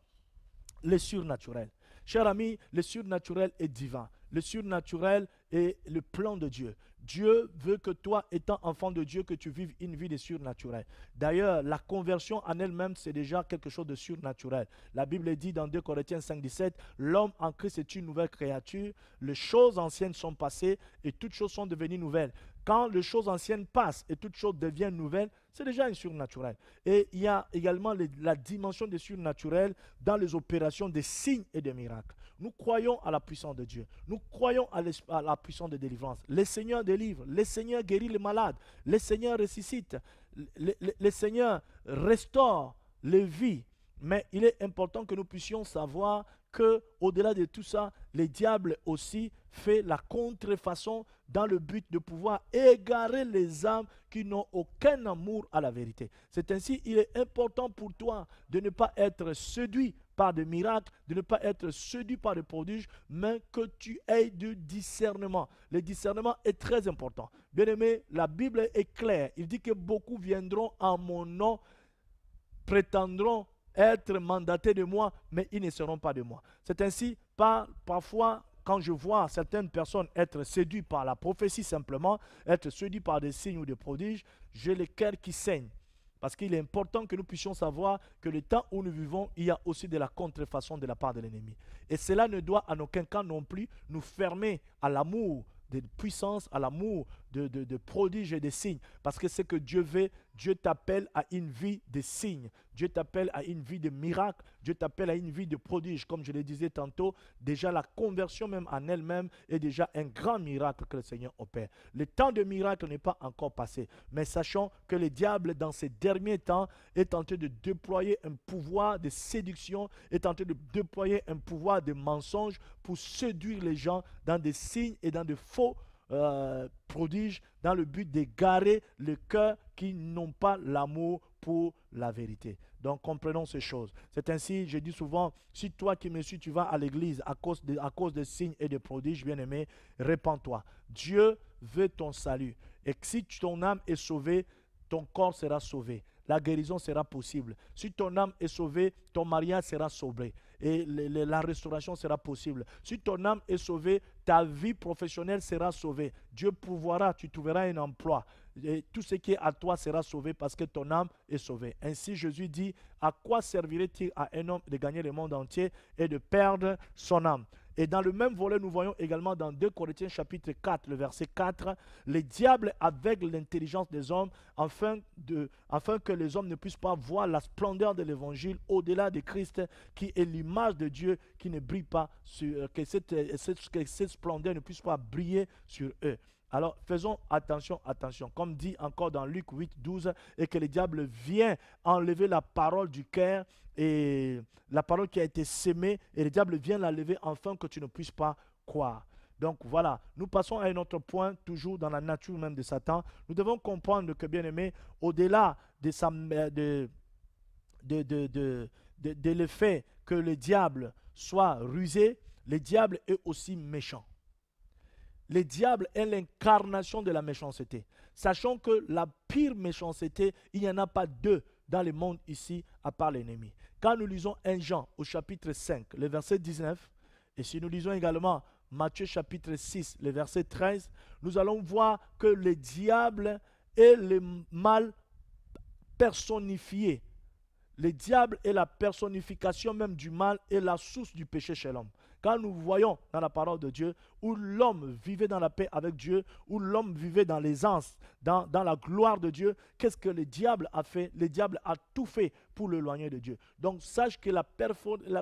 le surnaturel. Chers amis, le surnaturel est divin. Le surnaturel est le plan de Dieu. Dieu veut que toi, étant enfant de Dieu, que tu vives une vie de surnaturel. D'ailleurs, la conversion en elle-même, c'est déjà quelque chose de surnaturel. La Bible dit dans 2 Corinthiens 5, 17, l'homme en Christ est une nouvelle créature, les choses anciennes sont passées et toutes choses sont devenues nouvelles. Quand les choses anciennes passent et toutes choses deviennent nouvelles, c'est déjà un surnaturel. Et il y a également la dimension du surnaturel dans les opérations des signes et des miracles. Nous croyons à la puissance de Dieu. Nous croyons à la puissance de délivrance. Le Seigneur délivre. Le Seigneur guérit les malades. Le Seigneur ressuscite. Le Seigneur restaure les vies. Mais il est important que nous puissions savoir qu'au-delà de tout ça, le diable aussi fait la contrefaçon dans le but de pouvoir égarer les âmes qui n'ont aucun amour à la vérité. C'est ainsi, il est important pour toi de ne pas être séduit par des miracles, de ne pas être séduit par des prodiges, mais que tu aies du discernement. Le discernement est très important. Bien-aimé, la Bible est claire. Il dit que beaucoup viendront en mon nom, prétendront être mandatés de moi, mais ils ne seront pas de moi. C'est ainsi, parfois, quand je vois certaines personnes être séduites par la prophétie simplement, être séduites par des signes ou des prodiges, j'ai le cœur qui saigne. Parce qu'il est important que nous puissions savoir que le temps où nous vivons, il y a aussi de la contrefaçon de la part de l'ennemi. Et cela ne doit en aucun cas non plus nous fermer à l'amour de puissance, à l'amour de prodiges et de signes. Parce que c'est que Dieu veut, Dieu t'appelle à une vie de signes. Dieu t'appelle à une vie de miracles. Dieu t'appelle à une vie de prodiges. Comme je le disais tantôt, déjà la conversion même en elle-même est déjà un grand miracle que le Seigneur opère. Le temps de miracle n'est pas encore passé. Mais sachons que le diable, dans ces derniers temps, est en train de déployer un pouvoir de séduction, est en train de déployer un pouvoir de mensonge pour séduire les gens dans des signes et dans de faux prodiges, dans le but d'égarer le cœur qui n'ont pas l'amour pour la vérité. Donc comprenons ces choses. C'est ainsi, je dis souvent, si toi qui me suis, tu vas à l'église à cause de signes et de prodiges, bien-aimé, répands-toi. Dieu veut ton salut. Et si ton âme est sauvée, ton corps sera sauvé. La guérison sera possible. Si ton âme est sauvée, ton mariage sera sauvé. Et la restauration sera possible. Si ton âme est sauvée, ta vie professionnelle sera sauvée. Dieu pourvoira, tu trouveras un emploi. Et tout ce qui est à toi sera sauvé parce que ton âme est sauvée. Ainsi, Jésus dit, à quoi servirait-il à un homme de gagner le monde entier et de perdre son âme? Et dans le même volet, nous voyons également dans 2 Corinthiens chapitre 4, le verset 4, le diable aveugle l'intelligence des hommes afin que les hommes ne puissent pas voir la splendeur de l'évangile au-delà de Christ qui est l'image de Dieu qui ne brille pas, que cette splendeur ne puisse pas briller sur eux. Alors faisons attention, attention, comme dit encore dans Luc 8, 12, et que le diable vient enlever la parole du cœur et la parole qui a été sémée, et le diable vient l'enlever afin que tu ne puisses pas croire. Donc voilà, nous passons à un autre point, toujours dans la nature même de Satan. Nous devons comprendre que, bien aimé, au-delà de l'effet que le diable soit rusé, le diable est aussi méchant. Le diable est l'incarnation de la méchanceté. Sachant que la pire méchanceté, il n'y en a pas deux dans le monde ici, à part l'ennemi. Quand nous lisons 1 Jean au chapitre 5, le verset 19, et si nous lisons également Matthieu chapitre 6, le verset 13, nous allons voir que le diable est le mal personnifié. Le diable est la personnification même du mal et la source du péché chez l'homme. Quand nous voyons dans la parole de Dieu où l'homme vivait dans la paix avec Dieu, où l'homme vivait dans l'aisance, dans la gloire de Dieu, qu'est-ce que le diable a fait? Le diable a tout fait pour l'éloigner de Dieu. Donc sache que la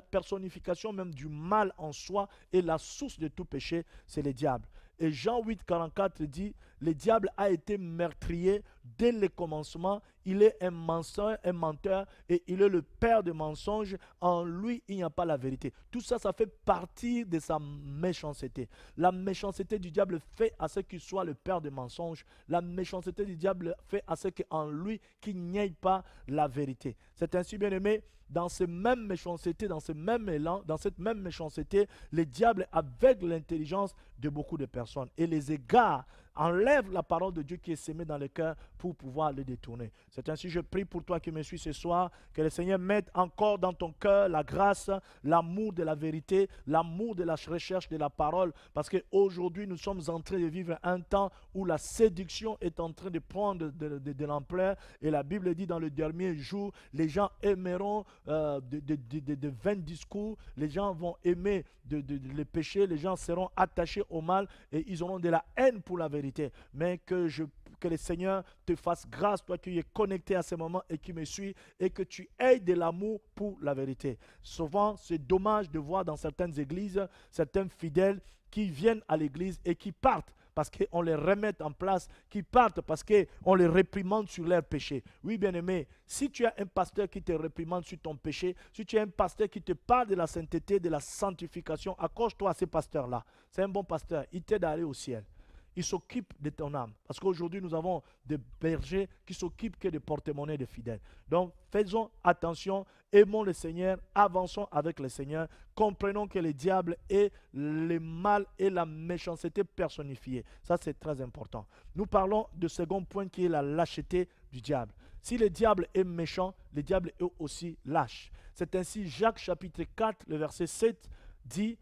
personnification même du mal en soi et la source de tout péché, c'est le diable. Et Jean 8, 44 dit, le diable a été meurtrier dès le commencement. Il est un menteur et il est le père de mensonges. En lui, il n'y a pas la vérité. Tout ça, ça fait partie de sa méchanceté. La méchanceté du diable fait à ce qu'il soit le père de mensonges. La méchanceté du diable fait à ce qu'en lui, qu'il n'y ait pas la vérité. C'est ainsi, bien aimé, dans cette même méchanceté, dans ce même élan, dans cette même méchanceté, le diable aveugle l'intelligence de beaucoup de personnes et les égare, enlève la parole de Dieu qui est sémée dans le cœur pour pouvoir le détourner. C'est ainsi je prie pour toi qui me suis ce soir, que le Seigneur mette encore dans ton cœur la grâce, l'amour de la vérité, l'amour de la recherche de la parole, parce qu'aujourd'hui nous sommes en train de vivre un temps où la séduction est en train de prendre de l'ampleur, et la Bible dit dans le dernier jour, les gens aimeront de vains discours, les gens vont aimer le péché, les gens seront attachés au mal et ils auront de la haine pour la vérité. Mais que le Seigneur te fasse grâce, toi qui es connecté à ce moment et qui me suis, et que tu aies de l'amour pour la vérité. Souvent, c'est dommage de voir dans certaines églises, certains fidèles qui viennent à l'église et qui partent parce qu'on les remet en place, qui partent parce qu'on les réprimande sur leurs péchés. Oui, bien-aimé, si tu as un pasteur qui te réprimande sur ton péché, si tu as un pasteur qui te parle de la sainteté, de la sanctification, accroche-toi à ces pasteurs-là. C'est un bon pasteur, il t'aide à aller au ciel. Il s'occupe de ton âme. Parce qu'aujourd'hui, nous avons des bergers qui s'occupent que des porte-monnaies des fidèles. Donc, faisons attention, aimons le Seigneur, avançons avec le Seigneur, comprenons que le diable est le mal et la méchanceté personnifiée. Ça, c'est très important. Nous parlons du second point qui est la lâcheté du diable. Si le diable est méchant, le diable est aussi lâche. C'est ainsi, Jacques chapitre 4, le verset 7, dit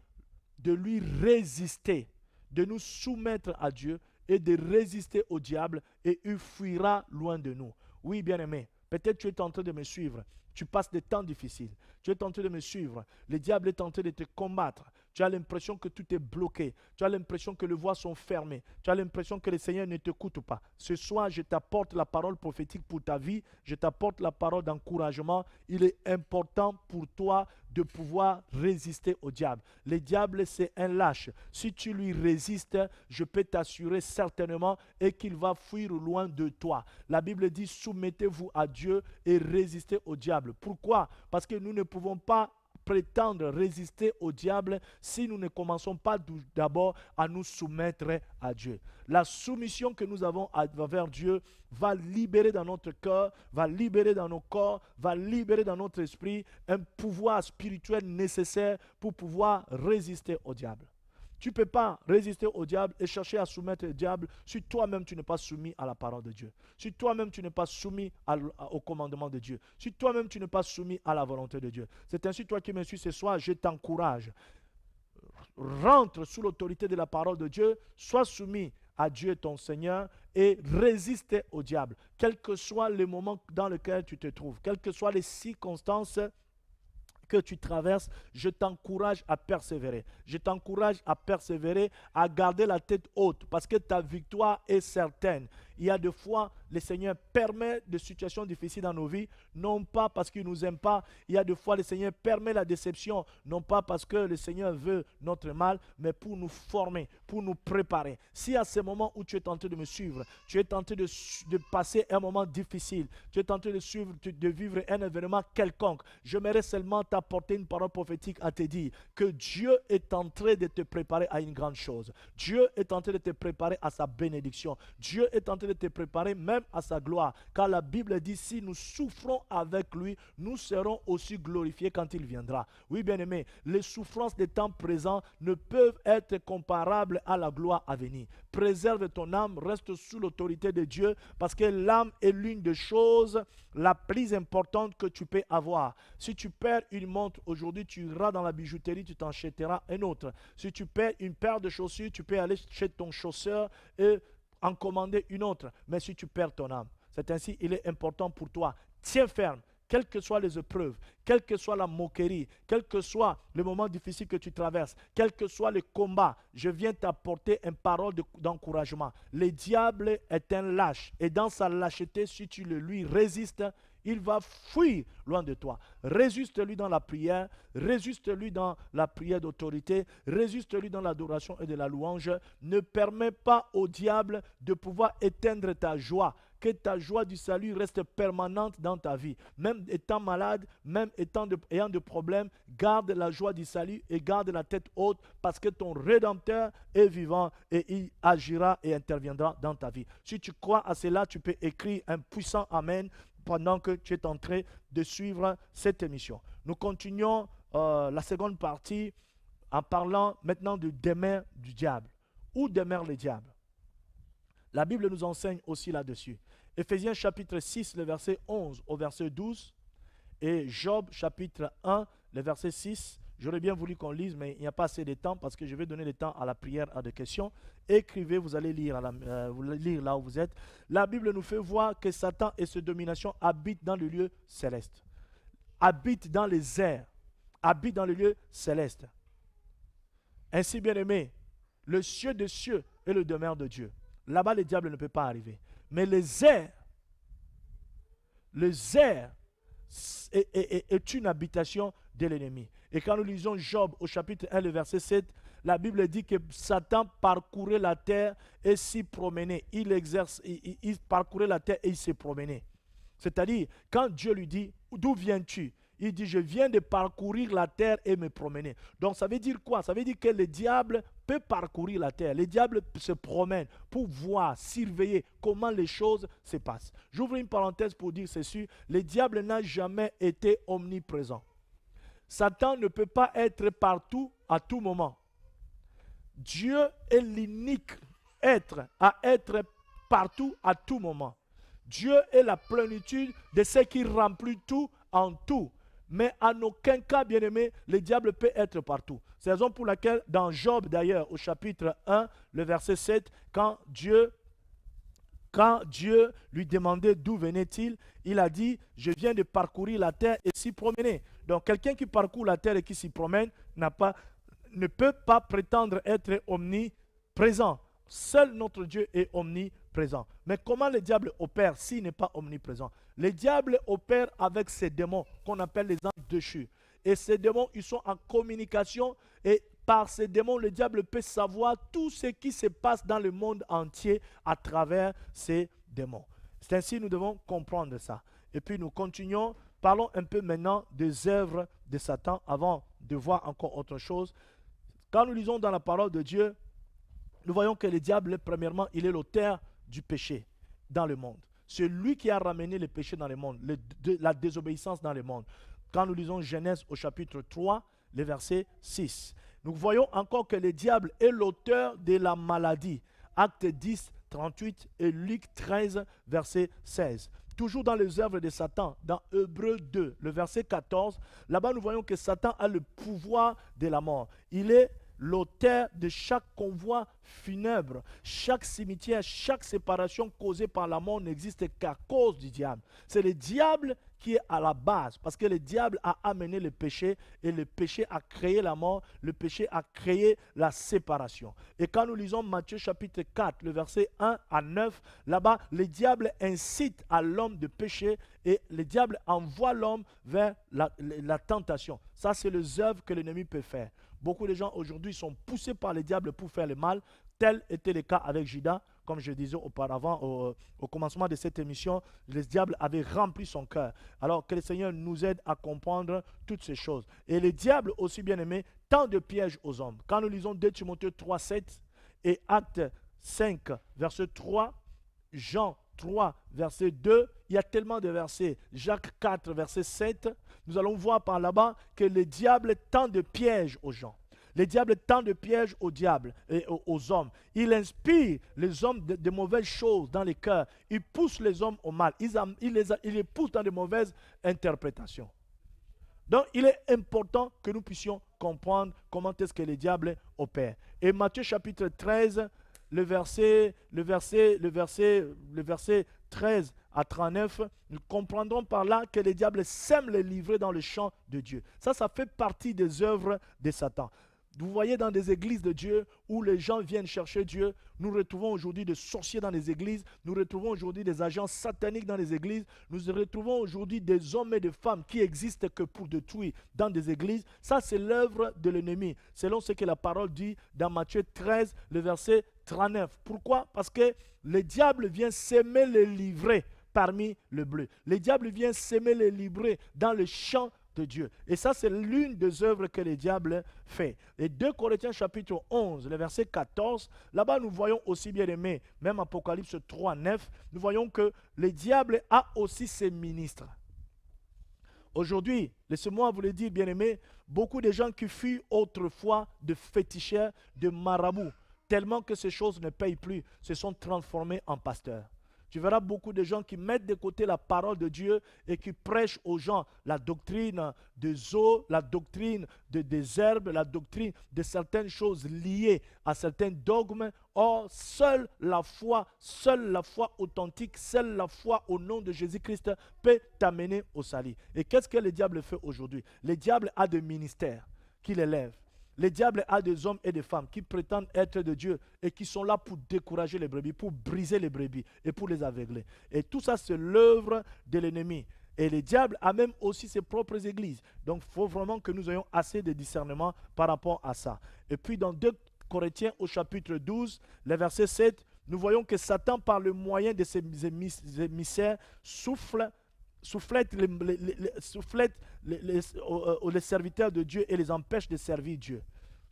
de lui résister, de nous soumettre à Dieu et de résister au diable et il fuira loin de nous. Oui, bien-aimé, peut-être tu es en train de me suivre. Tu passes des temps difficiles. Tu es en train de me suivre. Le diable est en train de te combattre. Tu as l'impression que tout est bloqué. Tu as l'impression que les voies sont fermées. Tu as l'impression que le Seigneur ne t'écoute pas. Ce soir, je t'apporte la parole prophétique pour ta vie. Je t'apporte la parole d'encouragement. Il est important pour toi de pouvoir résister au diable. Le diable, c'est un lâche. Si tu lui résistes, je peux t'assurer certainement et qu'il va fuir loin de toi. La Bible dit, soumettez-vous à Dieu et résistez au diable. Pourquoi? Parce que nous ne pouvons pas prétendre résister au diable si nous ne commençons pas d'abord à nous soumettre à Dieu. La soumission que nous avons envers Dieu va libérer dans notre cœur, va libérer dans nos corps, va libérer dans notre esprit un pouvoir spirituel nécessaire pour pouvoir résister au diable. Tu ne peux pas résister au diable et chercher à soumettre le diable si toi-même tu n'es pas soumis à la parole de Dieu. Si toi-même tu n'es pas soumis au commandement de Dieu. Si toi-même tu n'es pas soumis à la volonté de Dieu. C'est ainsi, toi qui me suis ce soir, je t'encourage. Rentre sous l'autorité de la parole de Dieu, sois soumis à Dieu ton Seigneur et résiste au diable. Quel que soit le moment dans lequel tu te trouves, quelles que soient les circonstances que tu traverses, je t'encourage à persévérer. Je t'encourage à persévérer, à garder la tête haute parce que ta victoire est certaine. Il y a des fois, le Seigneur permet des situations difficiles dans nos vies, non pas parce qu'il ne nous aime pas. Il y a des fois, le Seigneur permet la déception, non pas parce que le Seigneur veut notre mal, mais pour nous former, pour nous préparer. Si à ce moment où tu es tenté de me suivre, tu es tenté de passer un moment difficile, tu es tenté de vivre un événement quelconque, j'aimerais seulement t'apporter une parole prophétique à te dire que Dieu est en train de te préparer à une grande chose. Dieu est en train de te préparer à sa bénédiction. Dieu est en train de te préparer même à sa gloire. Car la Bible dit, si nous souffrons avec lui, nous serons aussi glorifiés quand il viendra. Oui, bien-aimé, les souffrances des temps présents ne peuvent être comparables à la gloire à venir. Préserve ton âme, reste sous l'autorité de Dieu, parce que l'âme est l'une des choses la plus importante que tu peux avoir. Si tu perds une montre aujourd'hui, tu iras dans la bijouterie, tu t'achèteras une autre. Si tu perds une paire de chaussures, tu peux aller chez ton chausseur et en commander une autre. Mais si tu perds ton âme, c'est ainsi, il est important pour toi. Tiens ferme, quelles que soient les épreuves, quelle que soit la moquerie, quel que soit le moment difficile que tu traverses, quel que soit le combat, je viens t'apporter une parole d'encouragement. Le diable est un lâche et dans sa lâcheté, si tu lui résistes, il va fuir loin de toi. Résiste-lui dans la prière, résiste-lui dans la prière d'autorité, résiste-lui dans l'adoration et de la louange. Ne permets pas au diable de pouvoir éteindre ta joie. Que ta joie du salut reste permanente dans ta vie. Même étant malade, même ayant des problèmes, garde la joie du salut et garde la tête haute parce que ton Rédempteur est vivant et il agira et interviendra dans ta vie. Si tu crois à cela, tu peux écrire un puissant Amen pendant que tu es en train de suivre cette émission. Nous continuons la seconde partie en parlant maintenant de demeure du diable. Où demeure le diable? La Bible nous enseigne aussi là-dessus. Éphésiens chapitre 6, le verset 11 au verset 12 et Job chapitre 1, le verset 6. J'aurais bien voulu qu'on lise, mais il n'y a pas assez de temps parce que je vais donner le temps à la prière, à des questions. Écrivez, vous allez lire, lire là où vous êtes. La Bible nous fait voir que Satan et ses dominations habitent dans le lieu céleste. Habitent dans les airs. Habitent dans le lieu céleste. Ainsi, bien aimé, le ciel des cieux est le demeure de Dieu. Là-bas, le diable ne peut pas arriver. Mais les airs est une habitation de l'ennemi. Et quand nous lisons Job au chapitre 1, le verset 7, la Bible dit que Satan parcourait la terre et s'y promenait. Il parcourait la terre et il s'est promené. C'est-à-dire, quand Dieu lui dit, d'où viens-tu? Il dit, je viens de parcourir la terre et me promener. Donc, ça veut dire quoi? Ça veut dire que le diable peut parcourir la terre. Le diable se promène pour voir, surveiller comment les choses se passent. J'ouvre une parenthèse pour dire ceci. Le diable n'a jamais été omniprésent. Satan ne peut pas être partout à tout moment. Dieu est l'unique être à être partout à tout moment. Dieu est la plénitude de ce qui remplit tout en tout. Mais en aucun cas, bien-aimé, le diable peut être partout. C'est la raison pour laquelle, dans Job d'ailleurs, au chapitre 1, le verset 7, quand Dieu lui demandait d'où venait-il, il a dit, je viens de parcourir la terre et s'y promener. Donc quelqu'un qui parcourt la terre et qui s'y promène n'a pas ne peut pas prétendre être omniprésent. Seul notre Dieu est omniprésent. Mais comment le diable opère s'il n'est pas omniprésent? Le diable opère avec ses démons qu'on appelle les anges déchus. Et ces démons, ils sont en communication et par ces démons, le diable peut savoir tout ce qui se passe dans le monde entier à travers ces démons. C'est ainsi que nous devons comprendre ça. Et puis nous continuons. Parlons un peu maintenant des œuvres de Satan avant de voir encore autre chose. Quand nous lisons dans la parole de Dieu, nous voyons que le diable, premièrement, il est l'auteur du péché dans le monde. C'est lui qui a ramené le péché dans le monde, la désobéissance dans le monde. Quand nous lisons Genèse au chapitre 3, le verset 6, nous voyons encore que le diable est l'auteur de la maladie. Acte 10, 38 et Luc 13, verset 16. Toujours dans les œuvres de Satan, dans Hébreux 2, le verset 14, là-bas nous voyons que Satan a le pouvoir de la mort. Il est l'auteur de chaque convoi funèbre, chaque cimetière, chaque séparation causée par la mort n'existe qu'à cause du diable. C'est le diable qui est à la base, parce que le diable a amené le péché et le péché a créé la mort, le péché a créé la séparation. Et quand nous lisons Matthieu chapitre 4, le verset 1 à 9, là-bas, le diable incite à l'homme de pécher et le diable envoie l'homme vers la tentation. Ça, c'est les œuvres que l'ennemi peut faire. Beaucoup de gens aujourd'hui sont poussés par le diable pour faire le mal. Tel était le cas avec Judas. Comme je disais auparavant, au commencement de cette émission, le diable avait rempli son cœur. Alors que le Seigneur nous aide à comprendre toutes ces choses. Et le diable, aussi bien aimé, tend de pièges aux hommes. Quand nous lisons 2 Timothée 3, 7 et Actes 5, verset 3, Jean 3, verset 2, il y a tellement de versets. Jacques 4, verset 7, nous allons voir par là-bas que le diable tend de pièges aux gens. Le diable tend de pièges au diable et aux hommes. Il inspire les hommes de mauvaises choses dans les cœurs. Il pousse les hommes au mal. Il les pousse dans de mauvaises interprétations. Donc, il est important que nous puissions comprendre comment est-ce que le diable opère. Et Matthieu chapitre 13, le verset 13 à 39, nous comprendrons par là que le diable sème les livrets dans le champ de Dieu. Ça fait partie des œuvres de Satan. Vous voyez dans des églises de Dieu où les gens viennent chercher Dieu, nous retrouvons aujourd'hui des sorciers dans les églises, nous retrouvons aujourd'hui des agents sataniques dans les églises, nous retrouvons aujourd'hui des hommes et des femmes qui existent que pour détruire dans des églises. Ça, c'est l'œuvre de l'ennemi, selon ce que la parole dit dans Matthieu 13, le verset 39. Pourquoi? Parce que le diable vient s'aimer les livrets parmi le bleu. Le diable vient s'aimer les livrets dans le champ de Dieu. Et ça, c'est l'une des œuvres que le diable fait. Et 2 Corinthiens chapitre 11, le verset 14, là-bas nous voyons aussi bien aimé, même Apocalypse 3, 9, nous voyons que le diable a aussi ses ministres. Aujourd'hui, laissez-moi vous le dire, bien aimé, beaucoup de gens qui fuient autrefois de féticheurs, de marabouts, tellement que ces choses ne payent plus, se sont transformés en pasteurs. Tu verras beaucoup de gens qui mettent de côté la parole de Dieu et qui prêchent aux gens la doctrine des eaux, la doctrine des herbes, la doctrine de certaines choses liées à certains dogmes. Or, seule la foi authentique, seule la foi au nom de Jésus-Christ peut t'amener au salut. Et qu'est-ce que le diable fait aujourd'hui? Le diable a des ministères qu'il élève. Le diable a des hommes et des femmes qui prétendent être de Dieu et qui sont là pour décourager les brebis, pour briser les brebis et pour les aveugler. Et tout ça, c'est l'œuvre de l'ennemi. Et le diable a même aussi ses propres églises. Donc, il faut vraiment que nous ayons assez de discernement par rapport à ça. Et puis, dans 2 Corinthiens au chapitre 12, le verset 7, nous voyons que Satan, par le moyen de ses émissaires, soufflette les serviteurs de Dieu et les empêche de servir Dieu.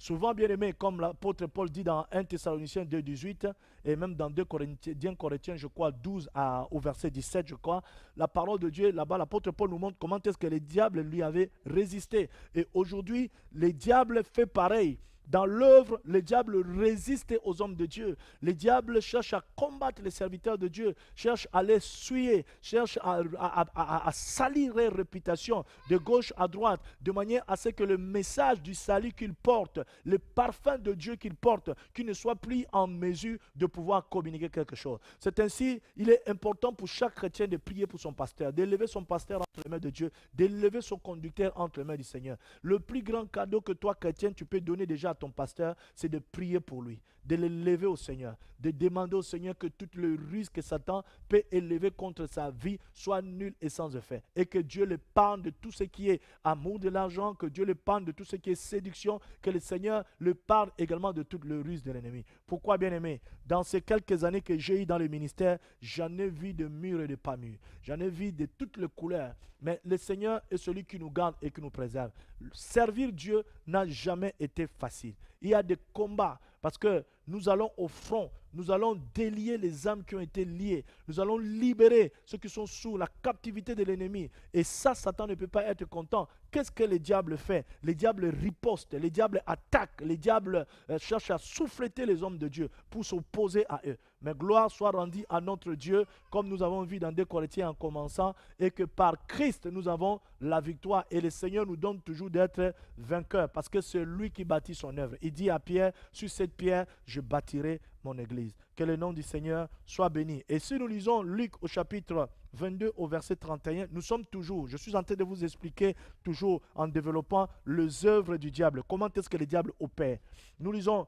Souvent, bien aimé, comme l'apôtre Paul dit dans 1 Thessaloniciens 2, 18 et même dans 2 Corinthiens, je crois, 12 au verset 17, je crois, la parole de Dieu, là-bas, l'apôtre Paul nous montre comment est-ce que le diable lui avait résisté. Et aujourd'hui, le diable fait pareil. dans l'œuvre, le diable résiste aux hommes de Dieu. Le diable cherche à combattre les serviteurs de Dieu, cherche à les souiller, cherche à salir leur réputation de gauche à droite, de manière à ce que le message du salut qu'ils portent, le parfum de Dieu qu'ils portent, qu'ils ne soient plus en mesure de pouvoir communiquer quelque chose. C'est ainsi, il est important pour chaque chrétien de prier pour son pasteur, d'élever son pasteur entre les mains de Dieu, d'élever son conducteur entre les mains du Seigneur. Le plus grand cadeau que toi, chrétien, tu peux donner déjà à ton pasteur, c'est de prier pour lui, de l'élever au Seigneur, de demander au Seigneur que tout le risque que Satan peut élever contre sa vie soit nul et sans effet. Et que Dieu le parle de tout ce qui est amour de l'argent, que Dieu le parle de tout ce qui est séduction, que le Seigneur le parle également de toute le ruse de l'ennemi. Pourquoi, bien-aimé? Dans ces quelques années que j'ai eu dans le ministère, j'en ai vu de mûrs et de pas mûrs. J'en ai vu de toutes les couleurs. Mais le Seigneur est celui qui nous garde et qui nous préserve. Servir Dieu n'a jamais été facile. Il y a des combats parce que nous allons au front, nous allons délier les âmes qui ont été liées, nous allons libérer ceux qui sont sous la captivité de l'ennemi. Et ça, Satan ne peut pas être content. Qu'est-ce que le diable fait? Le diable riposte, le diable attaque, le diable cherche à souffleter les hommes de Dieu pour s'opposer à eux. Mais gloire soit rendue à notre Dieu, comme nous avons vu dans 2 Corinthiens en commençant, et que par Christ nous avons la victoire. Et le Seigneur nous donne toujours d'être vainqueurs, parce que c'est lui qui bâtit son œuvre. Il dit à Pierre, sur cette pierre, je bâtirai mon église. Que le nom du Seigneur soit béni. Et si nous lisons Luc au chapitre 22 au verset 31, nous sommes toujours, je suis en train de vous expliquer toujours en développant les œuvres du diable. Comment est-ce que le diable opère? Nous lisons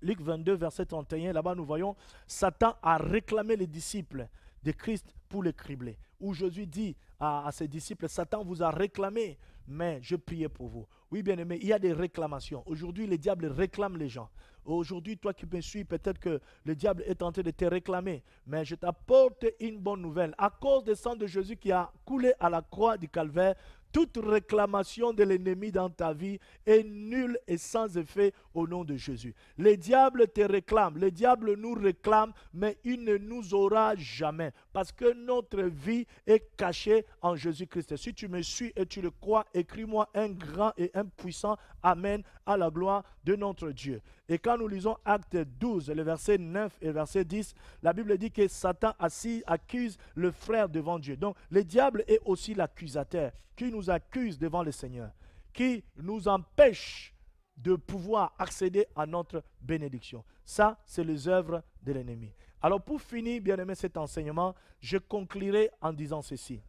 Luc 22 verset 31, là-bas nous voyons Satan a réclamé les disciples de Christ pour les cribler. Où Jésus dit à ses disciples, Satan vous a réclamé, mais je priais pour vous. Oui, bien aimé, il y a des réclamations. Aujourd'hui, le diable réclame les gens. Aujourd'hui, toi qui me suis, peut-être que le diable est en train de te réclamer. Mais je t'apporte une bonne nouvelle. À cause du sang de Jésus qui a coulé à la croix du calvaire, toute réclamation de l'ennemi dans ta vie est nulle et sans effet au nom de Jésus. Le diable te réclame, le diable nous réclame, mais il ne nous aura jamais. Parce que notre vie est cachée en Jésus-Christ. Si tu me suis et tu le crois, écris-moi un grand et un puissant Amen à la gloire de notre Dieu. Et quand nous lisons Acte 12, le verset 9 et le verset 10, la Bible dit que Satan accuse le frère devant Dieu. Donc le diable est aussi l'accusateur qui nous accuse devant le Seigneur, qui nous empêche de pouvoir accéder à notre bénédiction. Ça, c'est les œuvres de l'ennemi. Alors pour finir, bien aimé, cet enseignement, je conclurai en disant ceci.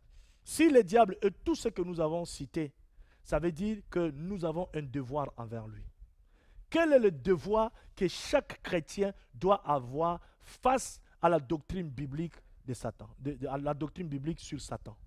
Si le diable est tout ce que nous avons cité, ça veut dire que nous avons un devoir envers lui. Quel est le devoir que chaque chrétien doit avoir face à la doctrine biblique de Satan, à la doctrine biblique sur Satan?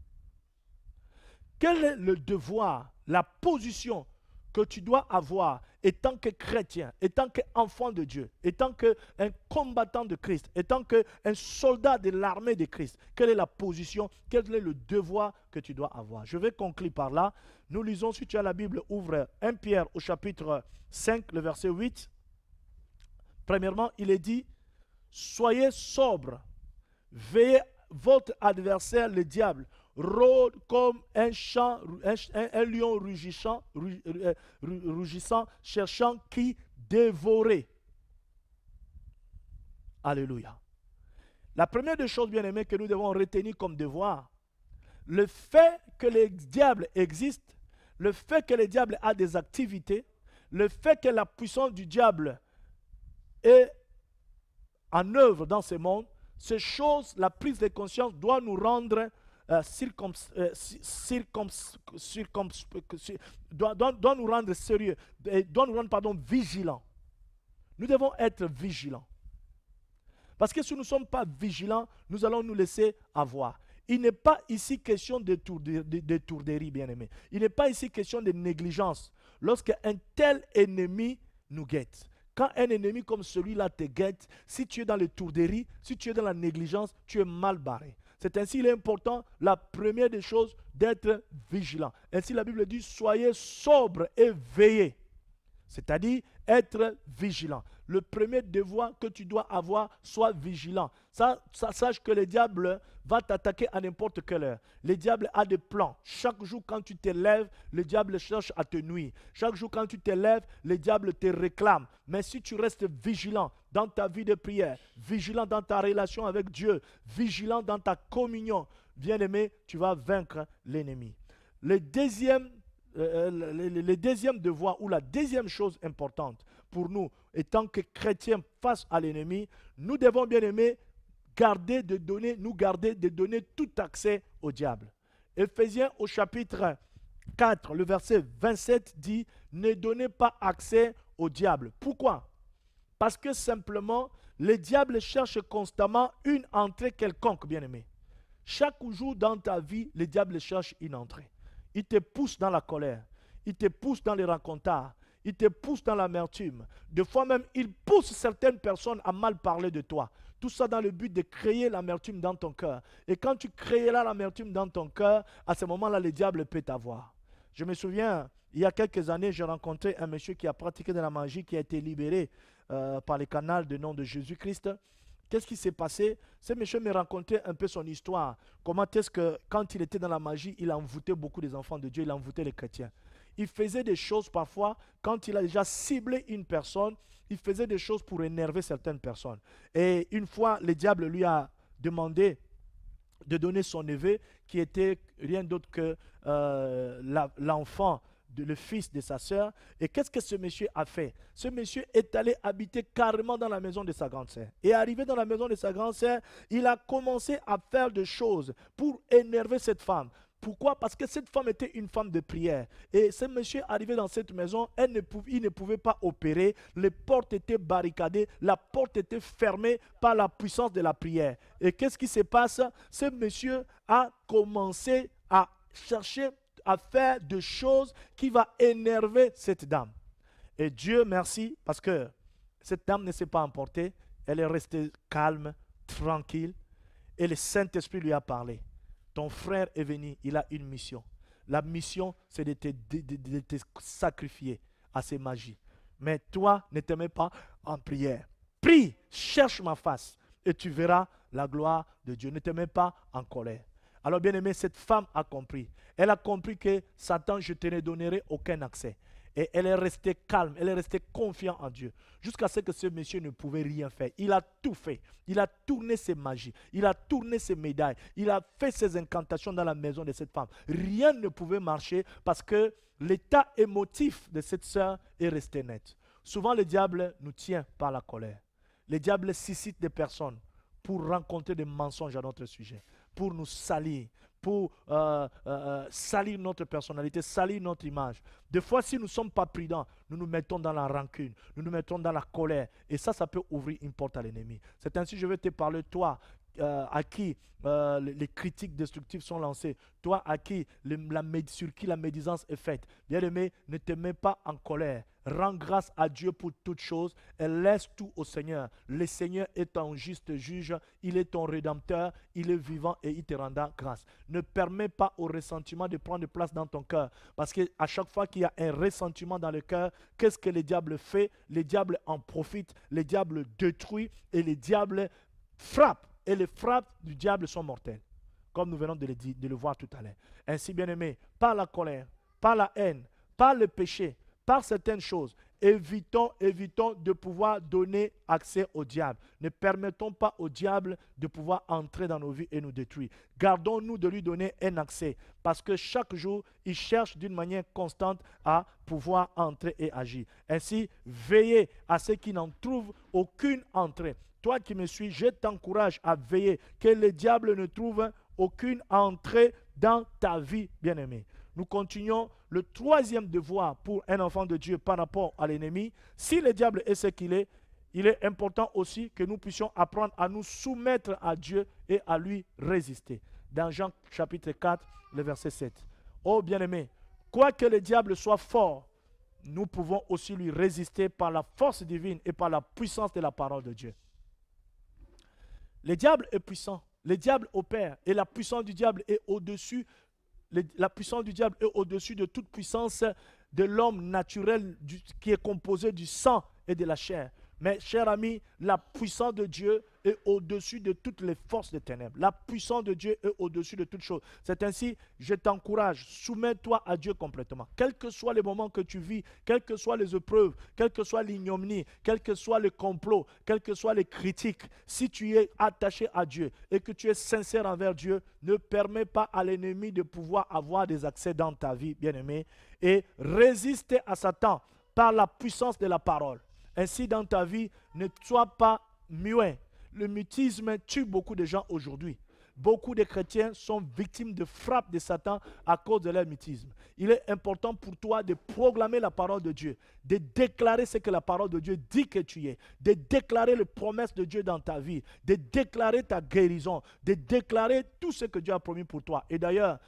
Quel est le devoir, la position que tu dois avoir étant que chrétien, étant qu'enfant de Dieu, étant qu'un combattant de Christ, étant qu'un soldat de l'armée de Christ? Quelle est la position, quel est le devoir que tu dois avoir? Je vais conclure par là. Nous lisons, si tu as la Bible, ouvre 1 Pierre au chapitre 5, le verset 8. Premièrement, il est dit, soyez sobres, veillez votre adversaire, le diable, rôde comme un lion rugissant, cherchant qui dévorer. Alléluia. La première des choses, bien aimées, que nous devons retenir comme devoir, le fait que le diable existe, le fait que le diable a des activités, le fait que la puissance du diable est en œuvre dans ce monde, ces choses, la prise de conscience doit nous rendre doit nous rendre sérieux, doit nous rendre, vigilants. Nous devons être vigilants. Parce que si nous ne sommes pas vigilants, nous allons nous laisser avoir. Il n'est pas ici question de tourderie, bien-aimé. Il n'est pas ici question de négligence. Lorsqu'un tel ennemi nous guette, quand un ennemi comme celui-là te guette, si tu es dans les tourderies, si tu es dans la négligence, tu es mal barré. C'est ainsi il est important, la première des choses, d'être vigilant. Ainsi la Bible dit, soyez sobres et veillez. C'est-à-dire être vigilant. le premier devoir que tu dois avoir, sois vigilant. Sache que le diable va t'attaquer à n'importe quelle heure. Le diable a des plans. Chaque jour quand tu te lèves, le diable cherche à te nuire. Chaque jour quand tu te lèves, le diable te réclame. Mais si tu restes vigilant dans ta vie de prière, vigilant dans ta relation avec Dieu, vigilant dans ta communion, bien-aimé, tu vas vaincre l'ennemi. Le deuxième devoir ou la deuxième chose importante pour nous, étant que chrétiens face à l'ennemi, nous devons, bien aimé, garder de donner tout accès au diable. Éphésiens au chapitre 4, le verset 27 dit, ne donnez pas accès au diable. Pourquoi? Parce que simplement, le diable cherche constamment une entrée quelconque, bien aimé. Chaque jour dans ta vie, le diable cherche une entrée. Il te pousse dans la colère. Il te pousse dans les racontards. Il te pousse dans l'amertume. Des fois même, il pousse certaines personnes à mal parler de toi. Tout ça dans le but de créer l'amertume dans ton cœur. Et quand tu créeras l'amertume dans ton cœur, à ce moment-là, le diable peut t'avoir. Je me souviens, il y a quelques années, j'ai rencontré un monsieur qui a pratiqué de la magie, qui a été libéré par les canaux du nom de Jésus-Christ. Qu'est-ce qui s'est passé? Ce monsieur me racontait un peu son histoire. Comment est-ce que, quand il était dans la magie, il envoûtait beaucoup des enfants de Dieu, il envoûtait les chrétiens. Il faisait des choses parfois, quand il a déjà ciblé une personne, il faisait des choses pour énerver certaines personnes. Et une fois, le diable lui a demandé de donner son neveu, qui était rien d'autre que l'enfant, le fils de sa sœur. Et qu'est-ce que ce monsieur a fait? Ce monsieur est allé habiter carrément dans la maison de sa grande sœur. Et arrivé dans la maison de sa grande sœur, il a commencé à faire des choses pour énerver cette femme. Pourquoi? Parce que cette femme était une femme de prière. Et ce monsieur arrivé dans cette maison, il ne pouvait pas opérer. Les portes étaient barricadées. La porte était fermée par la puissance de la prière. Et qu'est-ce qui se passe? Ce monsieur a commencé à chercher à faire des choses qui vont énerver cette dame. Et Dieu merci, parce que cette dame ne s'est pas emportée. Elle est restée calme, tranquille. Et le Saint-Esprit lui a parlé. Ton frère est venu, il a une mission. La mission, c'est de te sacrifier à ces magies. Mais toi, ne te mets pas en prière. Prie, cherche ma face et tu verras la gloire de Dieu. Ne te mets pas en colère. Alors bien aimé, cette femme a compris. Elle a compris que Satan, je te ne donnerai aucun accès. Et elle est restée calme, elle est restée confiante en Dieu. Jusqu'à ce que ce monsieur ne pouvait rien faire. Il a tout fait. Il a tourné ses magies. Il a tourné ses médailles. Il a fait ses incantations dans la maison de cette femme. Rien ne pouvait marcher parce que l'état émotif de cette sœur est resté net. Souvent, le diable nous tient par la colère. Le diable suscite des personnes pour rencontrer des mensonges à notre sujet, pour nous salir, pour salir notre personnalité, salir notre image. Des fois, si nous ne sommes pas prudents, nous nous mettons dans la rancune, nous nous mettons dans la colère. Et ça peut ouvrir une porte à l'ennemi. C'est ainsi que je vais te parler, toi, à qui les critiques destructives sont lancées, toi à qui sur qui la médisance est faite. Bien-aimé, ne te mets pas en colère. Rends grâce à Dieu pour toutes choses et laisse tout au Seigneur. Le Seigneur est ton juste juge, il est ton rédempteur, il est vivant et il te rendra grâce. Ne permets pas au ressentiment de prendre place dans ton cœur. Parce qu'à chaque fois qu'il y a un ressentiment dans le cœur, qu'est-ce que le diable fait? Le diable en profite, le diable détruit et le diable frappe. Et les frappes du diable sont mortelles. Comme nous venons de le voir tout à l'heure. Ainsi, bien-aimés, par la colère, par la haine, par le péché, par certaines choses, évitons de pouvoir donner accès au diable. Ne permettons pas au diable de pouvoir entrer dans nos vies et nous détruire. Gardons-nous de lui donner un accès. Parce que chaque jour, il cherche d'une manière constante à pouvoir entrer et agir. Ainsi, veillez à ce qu'il n'en trouve aucune entrée. Toi qui me suis, je t'encourage à veiller que le diable ne trouve aucune entrée dans ta vie, bien-aimé. Nous continuons le troisième devoir pour un enfant de Dieu par rapport à l'ennemi. Si le diable est ce qu'il est, il est important aussi que nous puissions apprendre à nous soumettre à Dieu et à lui résister. Dans Jean chapitre 4, le verset 7. Oh bien-aimé, quoique le diable soit fort, nous pouvons aussi lui résister par la force divine et par la puissance de la parole de Dieu. Le diable est puissant, le diable opère et la puissance du diable est au-dessus. La puissance du diable est au-dessus de toute puissance de l'homme naturel qui est composé du sang et de la chair. Mais cher ami, la puissance de Dieu est au-dessus de toutes les forces des ténèbres. La puissance de Dieu est au-dessus de toutes choses. C'est ainsi, je t'encourage, soumets-toi à Dieu complètement. Quels que soient les moments que tu vis, quelles que soient les épreuves, quelle que soit l'ignominie, quel que soit le complot, quelles que soient les critiques, si tu es attaché à Dieu et que tu es sincère envers Dieu, ne permets pas à l'ennemi de pouvoir avoir des accès dans ta vie, bien-aimé, et résiste à Satan par la puissance de la parole. Ainsi, dans ta vie, ne sois pas muet. Le mutisme tue beaucoup de gens aujourd'hui. Beaucoup de chrétiens sont victimes de frappes de Satan à cause de leur mutisme. Il est important pour toi de proclamer la parole de Dieu, de déclarer ce que la parole de Dieu dit que tu es, de déclarer les promesses de Dieu dans ta vie, de déclarer ta guérison, de déclarer tout ce que Dieu a promis pour toi. Et d'ailleurs,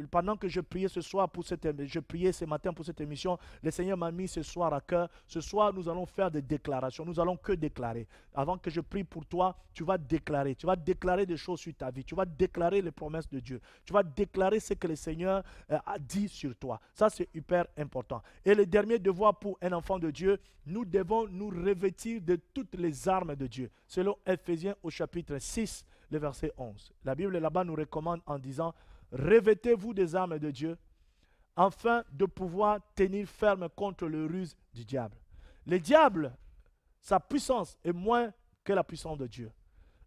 pendant que je priais ce soir je priais ce matin pour cette émission, le Seigneur m'a mis ce soir à cœur. Ce soir, nous allons faire des déclarations. Nous allons que déclarer. Avant que je prie pour toi, tu vas déclarer. Tu vas déclarer des choses sur ta vie. Tu vas déclarer les promesses de Dieu. Tu vas déclarer ce que le Seigneur a dit sur toi. Ça, c'est hyper important. Et le dernier devoir pour un enfant de Dieu, nous devons nous revêtir de toutes les armes de Dieu. Selon Ephésiens au chapitre 6, le verset 11. La Bible là-bas nous recommande en disant: revêtez-vous des armes de Dieu afin de pouvoir tenir ferme contre le ruse du diable. Le diable, sa puissance est moins que la puissance de Dieu.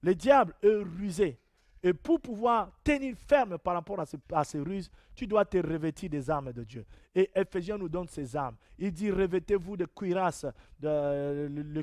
Le diable est rusé. Et pour pouvoir tenir ferme par rapport à ces ruses, tu dois te revêtir des armes de Dieu. Et Ephésiens nous donne ces armes. Il dit: revêtez-vous de cuirasse, le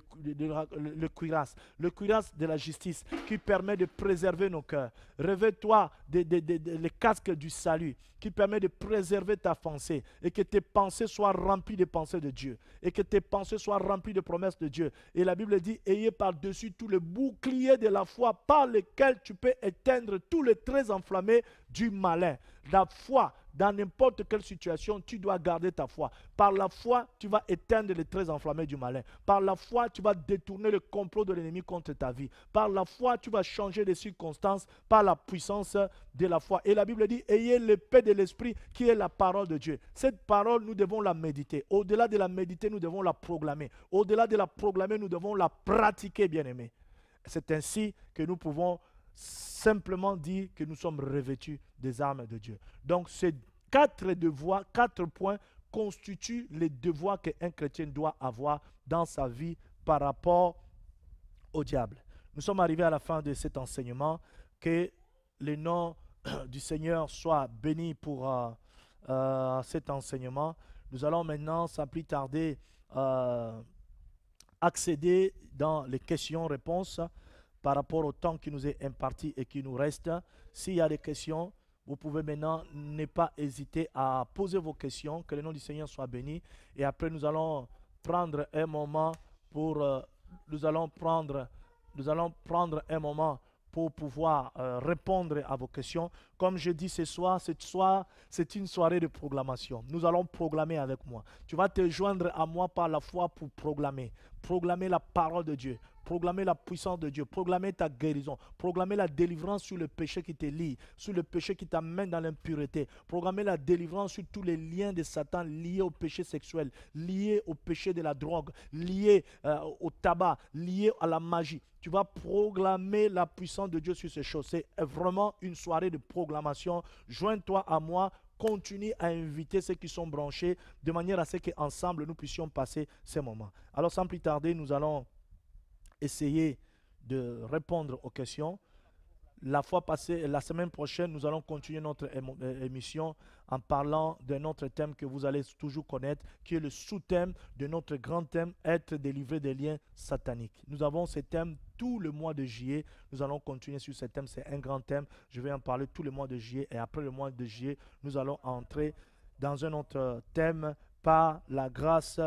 cuirasse de la justice qui permet de préserver nos cœurs. Revêt-toi le casque du salut qui permet de préserver ta pensée et que tes pensées soient remplies des pensées de Dieu et que tes pensées soient remplies de promesses de Dieu. Et la Bible dit: ayez par-dessus tout le bouclier de la foi par lequel tu peux éteindre tous les traits enflammés du malin. La foi, dans n'importe quelle situation, tu dois garder ta foi. Par la foi, tu vas éteindre les traits enflammés du malin. Par la foi, tu vas détourner le complot de l'ennemi contre ta vie. Par la foi, tu vas changer les circonstances par la puissance de la foi. Et la Bible dit: ayez l'épée de l'esprit qui est la parole de Dieu. Cette parole, nous devons la méditer. Au-delà de la méditer, nous devons la proclamer. Au-delà de la proclamer, nous devons la pratiquer, bien-aimés. C'est ainsi que nous pouvons simplement dire que nous sommes revêtus des armes de Dieu. Donc, ces 4 devoirs, 4 points constituent les devoirs qu'un chrétien doit avoir dans sa vie par rapport au diable. Nous sommes arrivés à la fin de cet enseignement. Que le nom du Seigneur soit béni pour cet enseignement. Nous allons maintenant, sans plus tarder, accéder dans les questions-réponses par rapport au temps qui nous est imparti et qui nous reste. S'il y a des questions, vous pouvez maintenant ne pas hésiter à poser vos questions. Que le nom du Seigneur soit béni. Et après, nous allons prendre un moment pour un moment pour pouvoir répondre à vos questions. Comme je dis ce soir, c'est une soirée de proclamation. Nous allons proclamer avec moi. Tu vas te joindre à moi par la foi pour proclamer. Proclamer la parole de Dieu. Proclamer la puissance de Dieu, proclamer ta guérison, proclamer la délivrance sur le péché qui te lie, sur le péché qui t'amène dans l'impureté, proclamer la délivrance sur tous les liens de Satan liés au péché sexuel, liés au péché de la drogue, liés au tabac, liés à la magie. Tu vas proclamer la puissance de Dieu sur ces choses. C'est vraiment une soirée de proclamation. Joins-toi à moi. Continue à inviter ceux qui sont branchés de manière à ce qu'ensemble nous puissions passer ces moments. Alors sans plus tarder, nous allons essayer de répondre aux questions. La fois passée, la semaine prochaine, nous allons continuer notre émission en parlant d'un autre thème que vous allez toujours connaître, qui est le sous-thème de notre grand thème, être délivré des liens sataniques. Nous avons ce thème tout le mois de juillet. Nous allons continuer sur ce thème. C'est un grand thème. Je vais en parler tout le mois de juillet. Et après le mois de juillet, nous allons entrer dans un autre thème par la grâce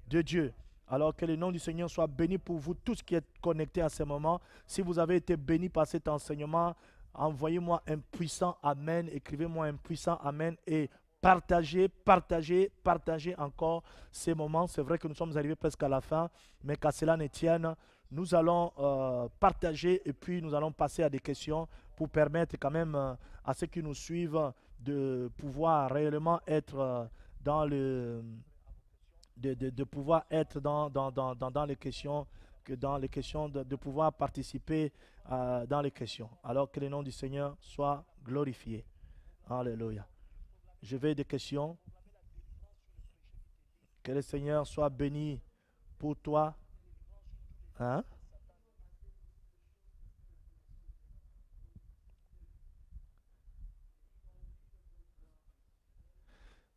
de Dieu. Alors que le nom du Seigneur soit béni pour vous tous qui êtes connectés à ce moment. Si vous avez été bénis par cet enseignement, envoyez-moi un puissant Amen. Écrivez-moi un puissant Amen et partagez encore ces moments. C'est vrai que nous sommes arrivés presque à la fin, mais qu'à cela ne tienne, nous allons partager et puis nous allons passer à des questions pour permettre quand même à ceux qui nous suivent de pouvoir réellement être dans le de pouvoir être dans les questions, de pouvoir participer dans les questions. Alors que le nom du Seigneur soit glorifié. Alléluia. Je vais des questions. Que le Seigneur soit béni pour toi. Hein?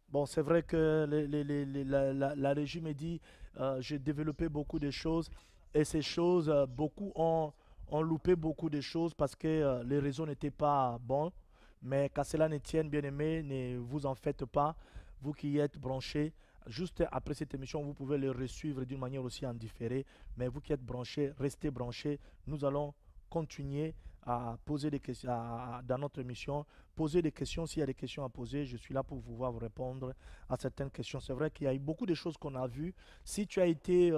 Bon, c'est vrai que la régie me dit, j'ai développé beaucoup de choses et ces choses, beaucoup ont loupé beaucoup de choses parce que les réseaux n'étaient pas bons. Mais qu'à cela ne tienne, bien aimé, ne vous en faites pas. Vous qui êtes branchés, juste après cette émission, vous pouvez le resuivre d'une manière aussi en différé. Mais vous qui êtes branchés, restez branchés. Nous allons continuer à poser des questions dans notre émission. Poser des questions, s'il y a des questions à poser, je suis là pour pouvoir vous répondre à certaines questions. C'est vrai qu'il y a eu beaucoup de choses qu'on a vues. Si tu as été,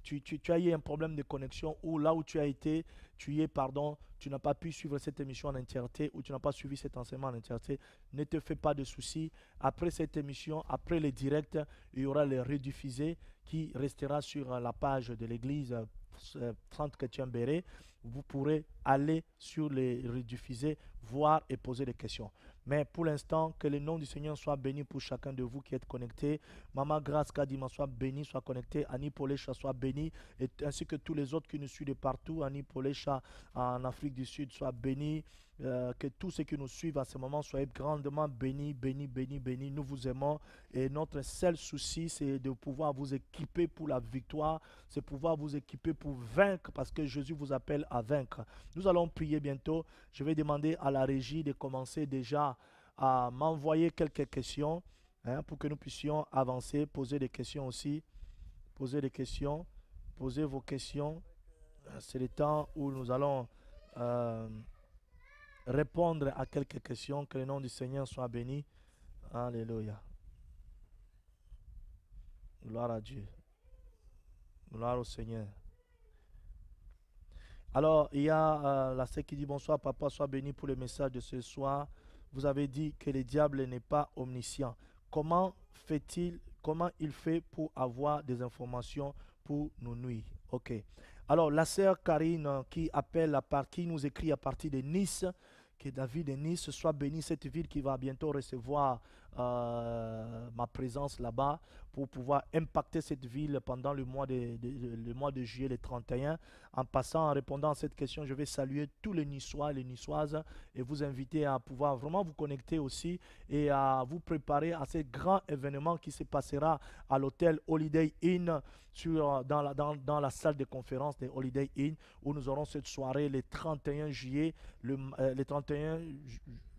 tu as eu un problème de connexion ou là où tu as été, tu y es, pardon, tu n'as pas pu suivre cette émission en entièreté ou tu n'as pas suivi cet enseignement en entièreté, ne te fais pas de soucis. Après cette émission, après les directs, il y aura les rediffusés qui restera sur la page de l'église Centre Chrétien Béret. Vous pourrez aller sur les rediffusés, voir et poser des questions. Mais pour l'instant, que le nom du Seigneur soit béni pour chacun de vous qui êtes connectés. Maman Grâce Kadima soit béni, soit connecté. Annie Polécha soit béni, ainsi que tous les autres qui nous suivent de partout. Annie Polécha en Afrique du Sud soit béni. Que tous ceux qui nous suivent à ce moment soient grandement bénis, bénis, bénis, bénis. Nous vous aimons et notre seul souci, c'est de pouvoir vous équiper pour la victoire, c'est pouvoir vous équiper pour vaincre parce que Jésus vous appelle à vaincre. Nous allons prier bientôt. Je vais demander à la régie de commencer déjà à m'envoyer quelques questions pour que nous puissions avancer, poser des questions aussi, poser des questions, poser vos questions. C'est le temps où nous allons répondre à quelques questions. Que le nom du Seigneur soit béni. Alléluia. Gloire à Dieu. Gloire au Seigneur. Alors, il y a la sœur qui dit bonsoir, papa, sois béni pour le message de ce soir. Vous avez dit que le diable n'est pas omniscient. Comment il fait pour avoir des informations pour nous nuire? Ok. Alors, la sœur Karine qui nous écrit à partir de Nice, que David de Nice soit béni, cette ville qui va bientôt recevoir ma présence là-bas pour pouvoir impacter cette ville pendant le mois de juillet, le 31. En passant, en répondant à cette question, je vais saluer tous les Niçois et les Niçoises et vous inviter à pouvoir vraiment vous connecter aussi et à vous préparer à ce grand événement qui se passera à l'hôtel Holiday Inn dans la salle de conférence de Holiday Inn où nous aurons cette soirée le 31 juillet, le 31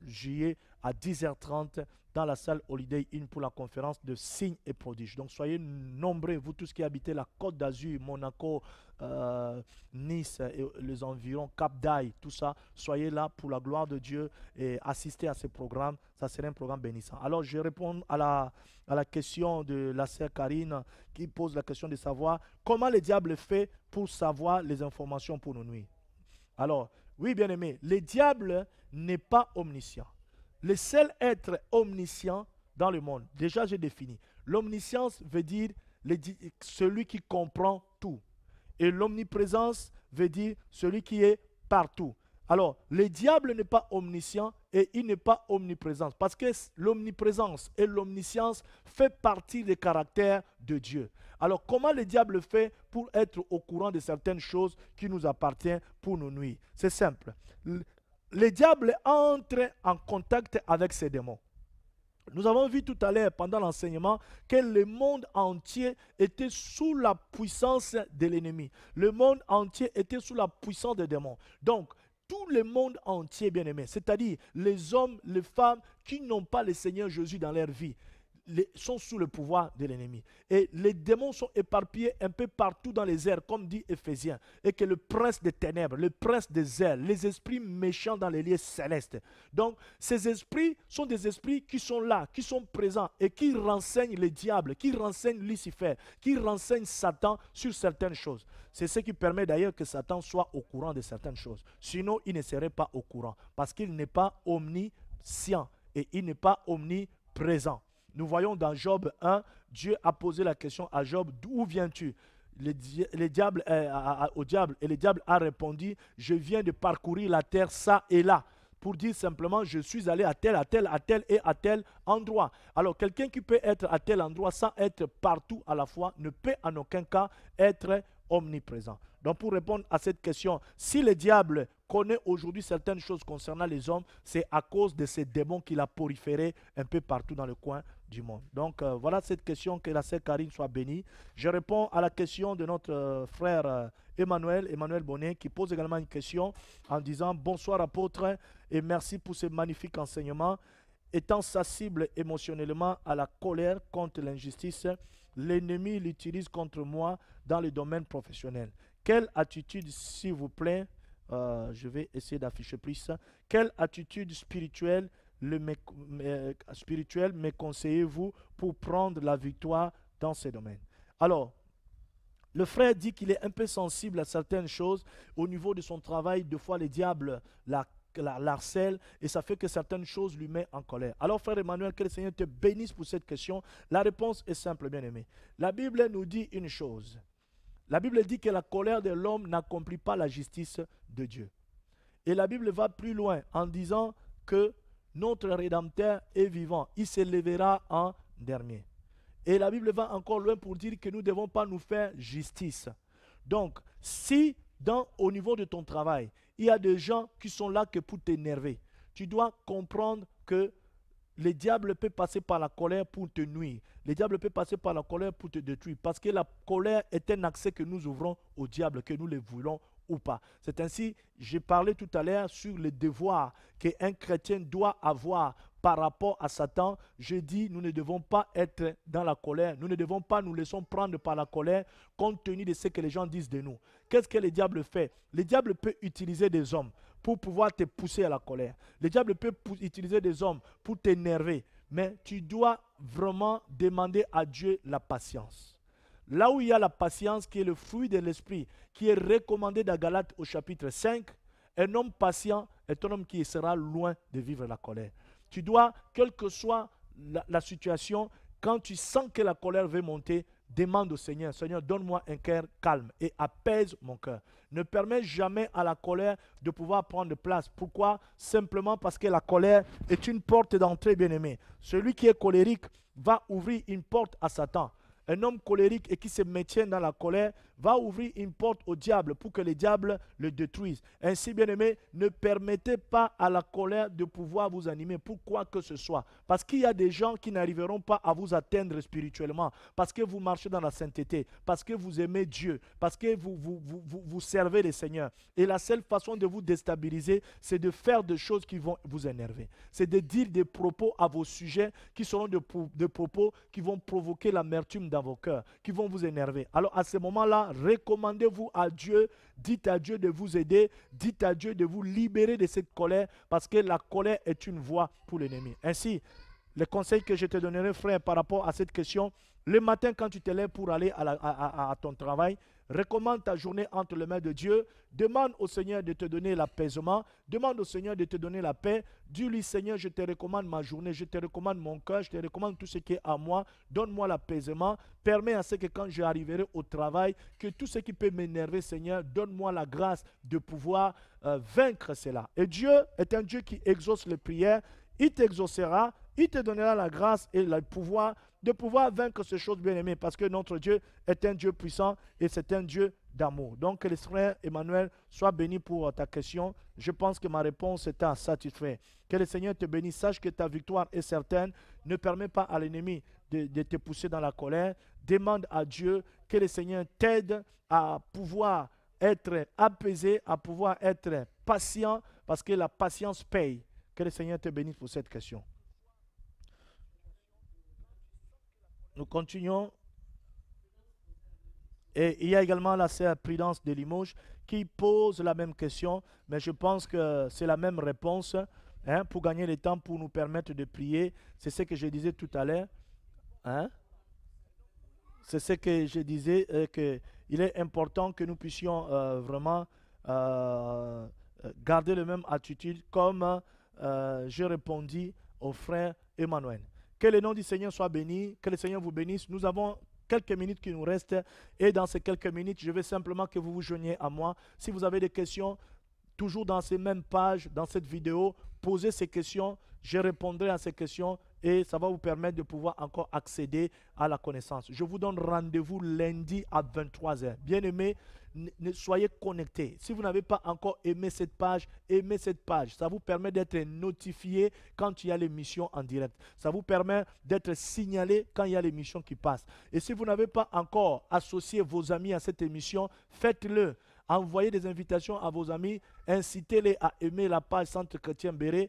juillet à 10h30 dans la salle Holiday Inn pour la conférence de signes et prodiges. Donc soyez nombreux, vous tous qui habitez la Côte d'Azur, Monaco, Nice et les environs, Cap d'Aille, tout ça, soyez là pour la gloire de Dieu et assistez à ce programme. Ça serait un programme bénissant. Alors je réponds à la question de la sœur Karine qui pose la question de savoir comment le diable fait pour savoir les informations pour nous nuire. Alors, oui bien aimé, le diable n'est pas omniscient. Le seul être omniscient dans le monde, déjà j'ai défini. L'omniscience veut dire celui qui comprend tout. Et l'omniprésence veut dire celui qui est partout. Alors, le diable n'est pas omniscient et il n'est pas omniprésent. Parce que l'omniprésence et l'omniscience fait partie des caractères de Dieu. Alors, comment le diable fait pour être au courant de certaines choses qui nous appartiennent pour nous nuire? C'est simple. Le diable entre en contact avec ses démons. Nous avons vu tout à l'heure pendant l'enseignement que le monde entier était sous la puissance de l'ennemi. Le monde entier était sous la puissance des démons. Donc, tout le monde entier, bien aimé, c'est-à-dire les hommes, les femmes qui n'ont pas le Seigneur Jésus dans leur vie, sont sous le pouvoir de l'ennemi. Et les démons sont éparpillés un peu partout dans les airs, comme dit Éphésiens. Et que le prince des ténèbres, le prince des airs, les esprits méchants dans les lieux célestes. Donc, ces esprits sont des esprits qui sont là, qui sont présents et qui renseignent le diable, qui renseignent Lucifer, qui renseignent Satan sur certaines choses. C'est ce qui permet d'ailleurs que Satan soit au courant de certaines choses. Sinon, il ne serait pas au courant parce qu'il n'est pas omniscient et il n'est pas omniprésent. Nous voyons dans Job 1, Dieu a posé la question à Job, d'où viens-tu? Au diable, et le diable a répondu, je viens de parcourir la terre ça et là, pour dire simplement, je suis allé à tel, à tel, à tel et à tel endroit. Alors, quelqu'un qui peut être à tel endroit sans être partout à la fois ne peut en aucun cas être omniprésent. Donc, pour répondre à cette question, si le diable connaît aujourd'hui certaines choses concernant les hommes, c'est à cause de ces démons qu'il a proliférés un peu partout dans le coin du monde. Donc, voilà cette question, que la sœur Karine soit bénie. Je réponds à la question de notre frère Emmanuel Bonnet, qui pose également une question en disant « Bonsoir apôtre et merci pour ce magnifique enseignement. Étant sensible émotionnellement à la colère contre l'injustice, l'ennemi l'utilise contre moi dans le domaine professionnel. Quelle attitude, s'il vous plaît, je vais essayer d'afficher plus, quelle attitude spirituelle me conseillez-vous pour prendre la victoire dans ces domaines? » Alors, le frère dit qu'il est un peu sensible à certaines choses au niveau de son travail. Deux fois, les diables l'harcèlent et ça fait que certaines choses lui mettent en colère. Alors, frère Emmanuel, que le Seigneur te bénisse pour cette question. La réponse est simple, bien aimé. La Bible nous dit une chose. La Bible dit que la colère de l'homme n'accomplit pas la justice de Dieu. Et la Bible va plus loin en disant que notre Rédempteur est vivant. Il se lèvera en dernier. Et la Bible va encore loin pour dire que nous ne devons pas nous faire justice. Donc, si au niveau de ton travail, il y a des gens qui sont là que pour t'énerver, tu dois comprendre que le diable peut passer par la colère pour te nuire. Le diable peut passer par la colère pour te détruire. Parce que la colère est un accès que nous ouvrons au diable, que nous le voulons ou pas. C'est ainsi, j'ai parlé tout à l'heure sur le devoir qu'un chrétien doit avoir par rapport à Satan. Je dis, nous ne devons pas être dans la colère. Nous ne devons pas nous laisser prendre par la colère compte tenu de ce que les gens disent de nous. Qu'est-ce que le diable fait? Le diable peut utiliser des hommes pour pouvoir te pousser à la colère. Le diable peut utiliser des hommes pour t'énerver. Mais tu dois vraiment demander à Dieu la patience. Là où il y a la patience, qui est le fruit de l'esprit, qui est recommandé dans Galates au chapitre 5, un homme patient est un homme qui sera loin de vivre la colère. Tu dois, quelle que soit la situation, quand tu sens que la colère veut monter, demande au Seigneur, Seigneur, donne-moi un cœur calme et apaise mon cœur. Ne permets jamais à la colère de pouvoir prendre place. Pourquoi? Simplement parce que la colère est une porte d'entrée, bien-aimé. Celui qui est colérique va ouvrir une porte à Satan. Un homme colérique et qui se maintient dans la colère va ouvrir une porte au diable pour que le diable le détruise. Ainsi, bien-aimés, ne permettez pas à la colère de pouvoir vous animer pour quoi que ce soit. Parce qu'il y a des gens qui n'arriveront pas à vous atteindre spirituellement, parce que vous marchez dans la sainteté, parce que vous aimez Dieu, parce que vous servez le Seigneur. Et la seule façon de vous déstabiliser, c'est de faire des choses qui vont vous énerver. C'est de dire des propos à vos sujets qui seront des propos qui vont provoquer l'amertume dans vos cœurs, qui vont vous énerver. Alors à ce moment-là, recommandez-vous à Dieu, dites à Dieu de vous aider, dites à Dieu de vous libérer de cette colère, parce que la colère est une voie pour l'ennemi. Ainsi, le conseil que je te donnerai, frère, par rapport à cette question, le matin quand tu te lèves pour aller à ton travail, recommande ta journée entre les mains de Dieu, demande au Seigneur de te donner l'apaisement, demande au Seigneur de te donner la paix, dis-lui, Seigneur, je te recommande ma journée, je te recommande mon cœur, je te recommande tout ce qui est à moi, donne-moi l'apaisement, permets à ce que quand j'arriverai au travail, que tout ce qui peut m'énerver, Seigneur, donne-moi la grâce de pouvoir vaincre cela. Et Dieu est un Dieu qui exauce les prières, il t'exaucera, il te donnera la grâce et le pouvoir de pouvoir vaincre ces choses bien-aimées, parce que notre Dieu est un Dieu puissant et c'est un Dieu d'amour. Donc que le frère Emmanuel soit béni pour ta question. Je pense que ma réponse est à satisfaire. Que le Seigneur te bénisse. Sache que ta victoire est certaine. Ne permets pas à l'ennemi de te pousser dans la colère. Demande à Dieu que le Seigneur t'aide à pouvoir être apaisé, à pouvoir être patient, parce que la patience paye. Que le Seigneur te bénisse pour cette question. Nous continuons. Et il y a également la sœur Prudence de Limoges qui pose la même question, mais je pense que c'est la même réponse, hein, pour gagner le temps, pour nous permettre de prier. C'est ce que je disais tout à l'heure. Hein? C'est ce que je disais, qu'il est important que nous puissions vraiment garder la même attitude comme je répondis au frère Emmanuel. Que le nom du Seigneur soit béni, que le Seigneur vous bénisse. Nous avons quelques minutes qui nous restent et dans ces quelques minutes, je veux simplement que vous vous joigniez à moi. Si vous avez des questions, toujours dans ces mêmes pages, dans cette vidéo, posez ces questions, je répondrai à ces questions et ça va vous permettre de pouvoir encore accéder à la connaissance. Je vous donne rendez-vous lundi à 23h. Bien-aimés, soyez connectés. Si vous n'avez pas encore aimé cette page, aimez cette page. Ça vous permet d'être notifié quand il y a l'émission en direct. Ça vous permet d'être signalé quand il y a l'émission qui passe. Et si vous n'avez pas encore associé vos amis à cette émission, faites-le. Envoyez des invitations à vos amis, incitez-les à aimer la page Centre Chrétien Béret,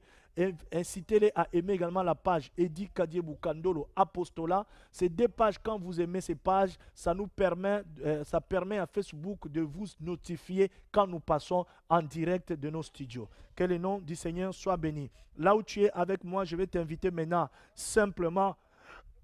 incitez-les à aimer également la page Edi Kadiebou Kandolo Apostolat. Ces deux pages, quand vous aimez ces pages, ça permet à Facebook de vous notifier quand nous passons en direct de nos studios. Que le nom du Seigneur soit béni. Là où tu es avec moi, je vais t'inviter maintenant simplement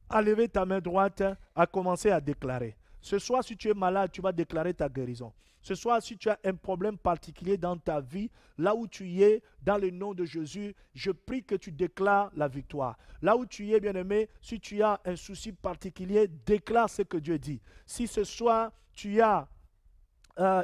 à lever ta main droite, à commencer à déclarer. Ce soir, si tu es malade, tu vas déclarer ta guérison. Ce soir, si tu as un problème particulier dans ta vie, là où tu es, dans le nom de Jésus, je prie que tu déclares la victoire. Là où tu es, bien-aimé, si tu as un souci particulier, déclare ce que Dieu dit. Si ce soir, tu as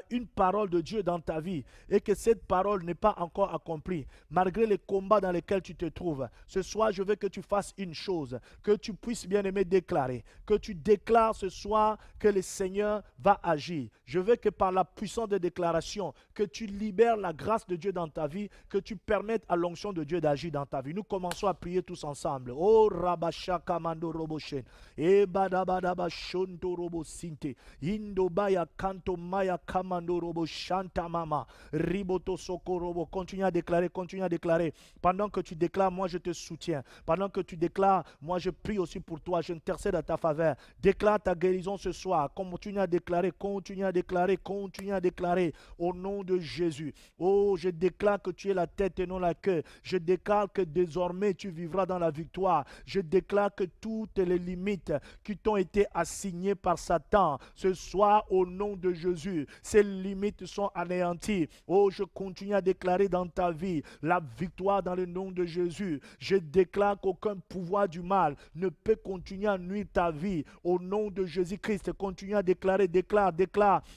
une parole de Dieu dans ta vie et que cette parole n'est pas encore accomplie, malgré les combats dans lesquels tu te trouves, ce soir, je veux que tu fasses une chose, que tu puisses bien aimer déclarer, que tu déclares ce soir que le Seigneur va agir. Je veux que par la puissance de déclaration, que tu libères la grâce de Dieu dans ta vie, que tu permettes à l'onction de Dieu d'agir dans ta vie. Nous commençons à prier tous ensemble. Oh Rabashaka Mando Roboshen, Ebadabadaba Shonto Robo Sinte, Indobaya Kanto Maya Kamando Robo Shanta Mama, Riboto Soko Robo. Continue à déclarer, continue à déclarer. Pendant que tu déclares, moi je te soutiens. Pendant que tu déclares, moi je prie aussi pour toi. J'intercède à ta faveur. Déclare ta guérison ce soir. Continue à déclarer, continue à déclarer, continue à déclarer au nom de Jésus. Oh, je déclare que tu es la tête et non la queue. Je déclare que désormais tu vivras dans la victoire. Je déclare que toutes les limites qui t'ont été assignées par Satan ce soir au nom de Jésus, ces limites sont anéanties. Oh, je continue à déclarer dans ta vie la victoire dans le nom de Jésus. Je déclare qu'aucun pouvoir du mal ne peut continuer à nuire ta vie. Au nom de Jésus-Christ, continue à déclarer, déclare.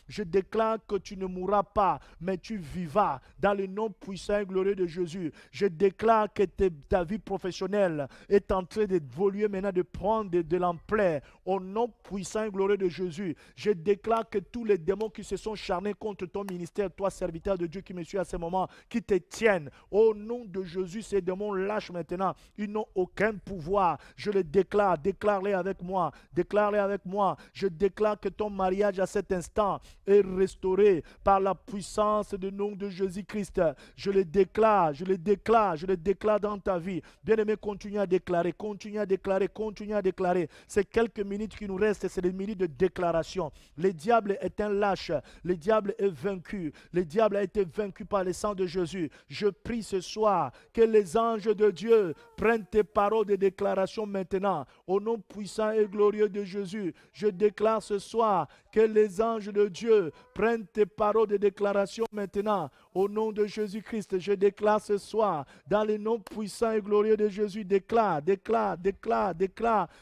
Je déclare que tu ne mourras pas, mais tu vivras dans le nom puissant et glorieux de Jésus. Je déclare que ta vie professionnelle est en train d'évoluer maintenant, de prendre de l'ampleur. Au nom puissant et glorieux de Jésus, je déclare que tous les démons qui se sont charnés contre ton ministère, toi serviteur de Dieu qui me suis à ce moment, qui te tiennent, au nom de Jésus, ces démons lâchent maintenant. Ils n'ont aucun pouvoir. Je le déclare, déclare-les avec moi, déclare-les avec moi. Je déclare que ton mariage à cet instant est restauré par la puissance du nom de Jésus-Christ. Je le déclare, je le déclare, je le déclare dans ta vie. Bien-aimé, continue à déclarer, continue à déclarer, continue à déclarer. Ces quelques minutes qui nous restent, c'est des minutes de déclaration. Le diable est un lâche, le diable est vaincu, le diable a été vaincu par le sang de Jésus. Je prie ce soir que les anges de Dieu prennent tes paroles de déclaration maintenant. Au nom puissant et glorieux de Jésus, je déclare ce soir que les anges de Dieu prennent tes paroles de déclaration maintenant. Au nom de Jésus-Christ, je déclare ce soir, dans le nom puissant et glorieux de Jésus, déclare.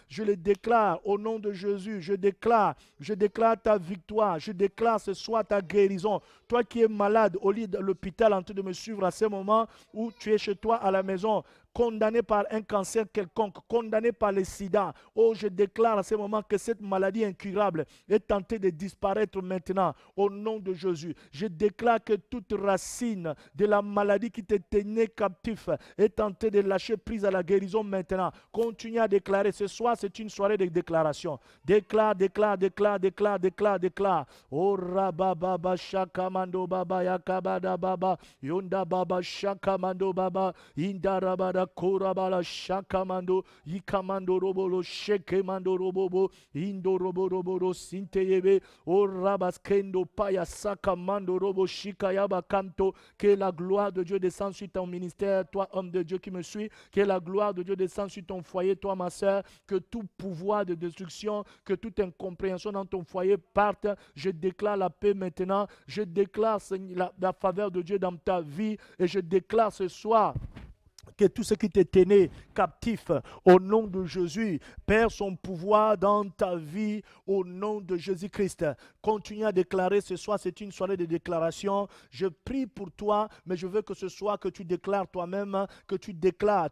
Je le déclare au nom de Jésus. Je déclare ta victoire. Je déclare ce soir ta guérison. Toi qui es malade au lit de l'hôpital en train de me suivre à ce moment où tu es chez toi à la maison, condamné par un cancer quelconque, condamné par le sida. Oh, je déclare à ce moment que cette maladie incurable est tentée de disparaître maintenant au nom de Jésus. Je déclare que toute racine de la maladie qui te tenait captif est tentée de lâcher prise à la guérison maintenant. Continue à déclarer. Ce soir, c'est une soirée de déclaration. Déclare. Oh, rababa shakamando baba yakabada baba yonda baba shakamando baba indarabada korabala shakamando ikamando robolo shekemando robobo indo roboro sinteyebe o rabaskendo paya sakamando robo shikayaba kanto. Que la gloire de Dieu descende sur ton ministère, toi homme de Dieu qui me suis. Que la gloire de Dieu descende sur ton foyer, toi ma soeur. Que tout pouvoir de destruction, que toute incompréhension dans ton foyer parte. Je déclare la paix maintenant. Je déclare la faveur de Dieu dans ta vie et je déclare ce soir que tout ce qui te tenait captif, au nom de Jésus, perd son pouvoir dans ta vie, au nom de Jésus-Christ. Continue à déclarer ce soir, c'est une soirée de déclaration. Je prie pour toi, mais je veux que ce soit que tu déclares toi-même, que tu déclares,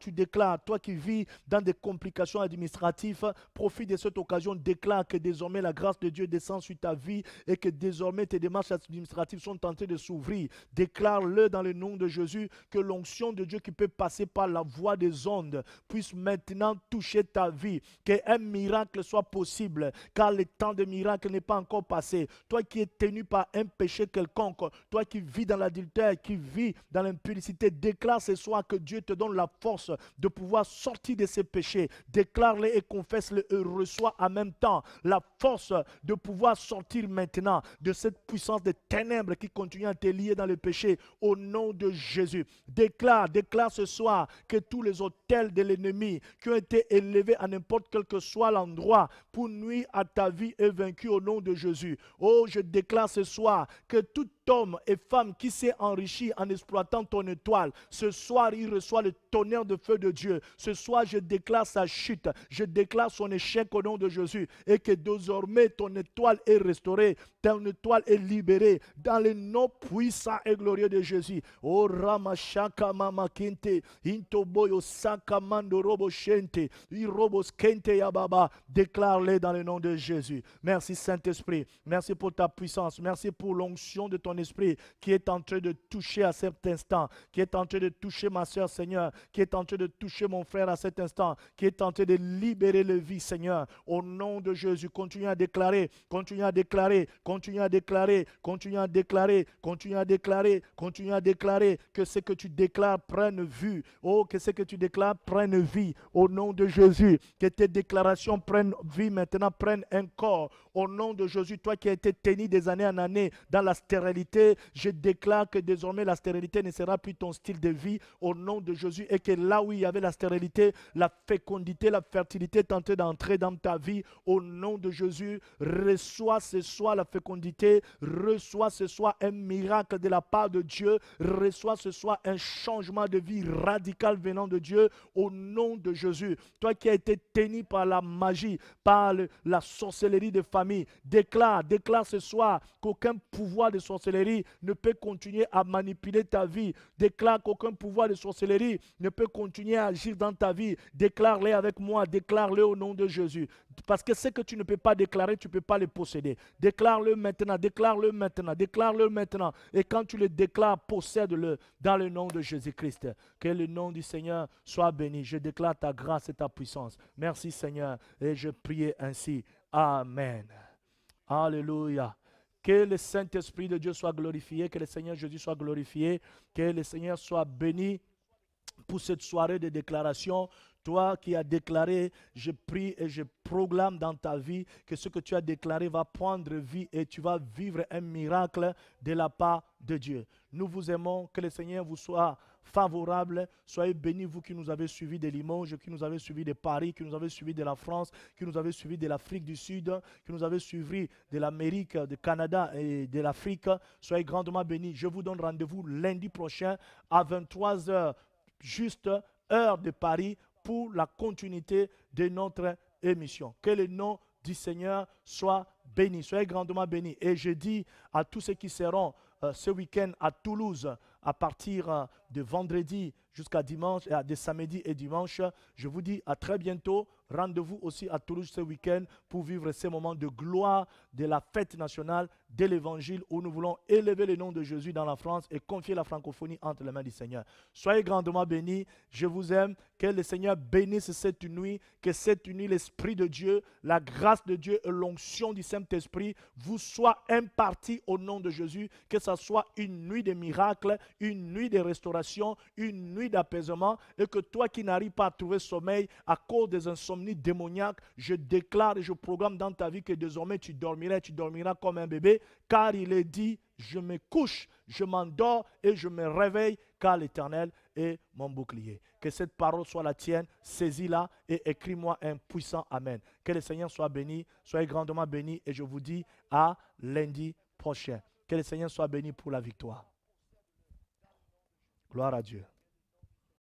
toi qui vis dans des complications administratives, profite de cette occasion, déclare que désormais la grâce de Dieu descend sur ta vie et que désormais tes démarches administratives sont en train de s'ouvrir. Déclare-le dans le nom de Jésus, que l'onction de Dieu qui peut passer par la voie des ondes puisse maintenant toucher ta vie, qu'un miracle soit possible, car le temps de miracle n'est pas encore passé. Toi qui es tenu par un péché quelconque, toi qui vis dans l'adultère, qui vis dans l'impudicité, déclare ce soir que Dieu te donne la force de pouvoir sortir de ces péchés. Déclare-les et confesse-les et reçois en même temps la force de pouvoir sortir maintenant de cette puissance de ténèbres qui continue à te lier dans le péché au nom de Jésus. Déclare ce soir que tous les autels de l'ennemi qui ont été élevés à n'importe quel que soit l'endroit pour nuire à ta vie est vaincu au nom de Jésus. Oh, je déclare ce soir que tout homme et femme qui s'est enrichi en exploitant ton étoile, ce soir il reçoit le tonnerre de feu de Dieu. Ce soir je déclare sa chute, je déclare son échec au nom de Jésus et que désormais ton étoile est restaurée, ton étoile est libérée dans le nom puissant et glorieux de Jésus. Oh Ramashaka Mama Kente, Intoboyo Sakamando Robo Shente, Irobos Kente Yababa, déclare-les dans le nom de Jésus. Merci Saint-Esprit, merci pour ta puissance, merci pour l'onction de ton esprit qui est en train de toucher à cet instant, qui est en train de toucher ma soeur Seigneur, qui est en train de toucher mon frère à cet instant, qui est en train de libérer le vie Seigneur. Au nom de Jésus, continue à déclarer, continue à déclarer, continue à déclarer, continue à déclarer, continue à déclarer, continue à déclarer que ce que tu déclares prenne vue. Oh, que ce que tu déclares prenne vie. Au nom de Jésus, que tes déclarations prennent vie maintenant, prennent un corps. Au nom de Jésus, toi qui as été tenu des années en années dans la stérilité, je déclare que désormais la stérilité ne sera plus ton style de vie au nom de Jésus et que là où il y avait la stérilité, la fécondité, la fertilité est en train d'entrer dans ta vie au nom de Jésus. Reçois ce soir la fécondité, reçois ce soir un miracle de la part de Dieu, reçois ce soir un changement de vie radical venant de Dieu au nom de Jésus. Toi qui as été tenu par la magie, par la sorcellerie de famille, déclare ce soir qu'aucun pouvoir de sorcellerie ne peut continuer à manipuler ta vie. Déclare qu'aucun pouvoir de sorcellerie ne peut continuer à agir dans ta vie. Déclare-le avec moi, déclare-le au nom de Jésus. Parce que ce que tu ne peux pas déclarer, tu ne peux pas le posséder. Déclare-le maintenant, déclare-le maintenant, déclare-le maintenant. Et quand tu le déclares, possède-le dans le nom de Jésus-Christ. Que le nom du Seigneur soit béni. Je déclare ta grâce et ta puissance. Merci Seigneur. Et je prie ainsi. Amen. Alléluia. Que le Saint-Esprit de Dieu soit glorifié, que le Seigneur Jésus soit glorifié, que le Seigneur soit béni pour cette soirée de déclaration. Toi qui as déclaré, je prie et je proclame dans ta vie que ce que tu as déclaré va prendre vie et tu vas vivre un miracle de la part de Dieu. Nous vous aimons, que le Seigneur vous soit favorable. Soyez bénis, vous qui nous avez suivis de Limoges, qui nous avez suivis de Paris, qui nous avez suivis de la France, qui nous avez suivis de l'Afrique du Sud, qui nous avez suivis de l'Amérique, du Canada et de l'Afrique. Soyez grandement bénis. Je vous donne rendez-vous lundi prochain à 23 h, juste heure de Paris, pour la continuité de notre émission. Que le nom du Seigneur soit béni. Soyez grandement bénis. Et je dis à tous ceux qui seront ce week-end à Toulouse, à partir de vendredi jusqu'à dimanche, de samedi et dimanche, je vous dis à très bientôt. Rendez-vous aussi à Toulouse ce week-end pour vivre ces moments de gloire de la fête nationale de l'Évangile où nous voulons élever le nom de Jésus dans la France et confier la francophonie entre les mains du Seigneur. Soyez grandement bénis. Je vous aime. Que le Seigneur bénisse cette nuit. Que cette nuit, l'Esprit de Dieu, la grâce de Dieu et l'onction du Saint-Esprit vous soient impartis au nom de Jésus. Que ce soit une nuit de miracles, une nuit de restauration, une nuit d'apaisement et que toi qui n'arrives pas à trouver sommeil à cause des insomnies démoniaques, je déclare et je proclame dans ta vie que désormais tu dormiras comme un bébé, car il est dit, je me couche, je m'endors et je me réveille, car l'Éternel est mon bouclier. Que cette parole soit la tienne, saisis-la et écris-moi un puissant Amen. Que le Seigneur soit béni, soyez grandement bénis et je vous dis à lundi prochain. Que le Seigneur soit béni pour la victoire. Gloire à Dieu.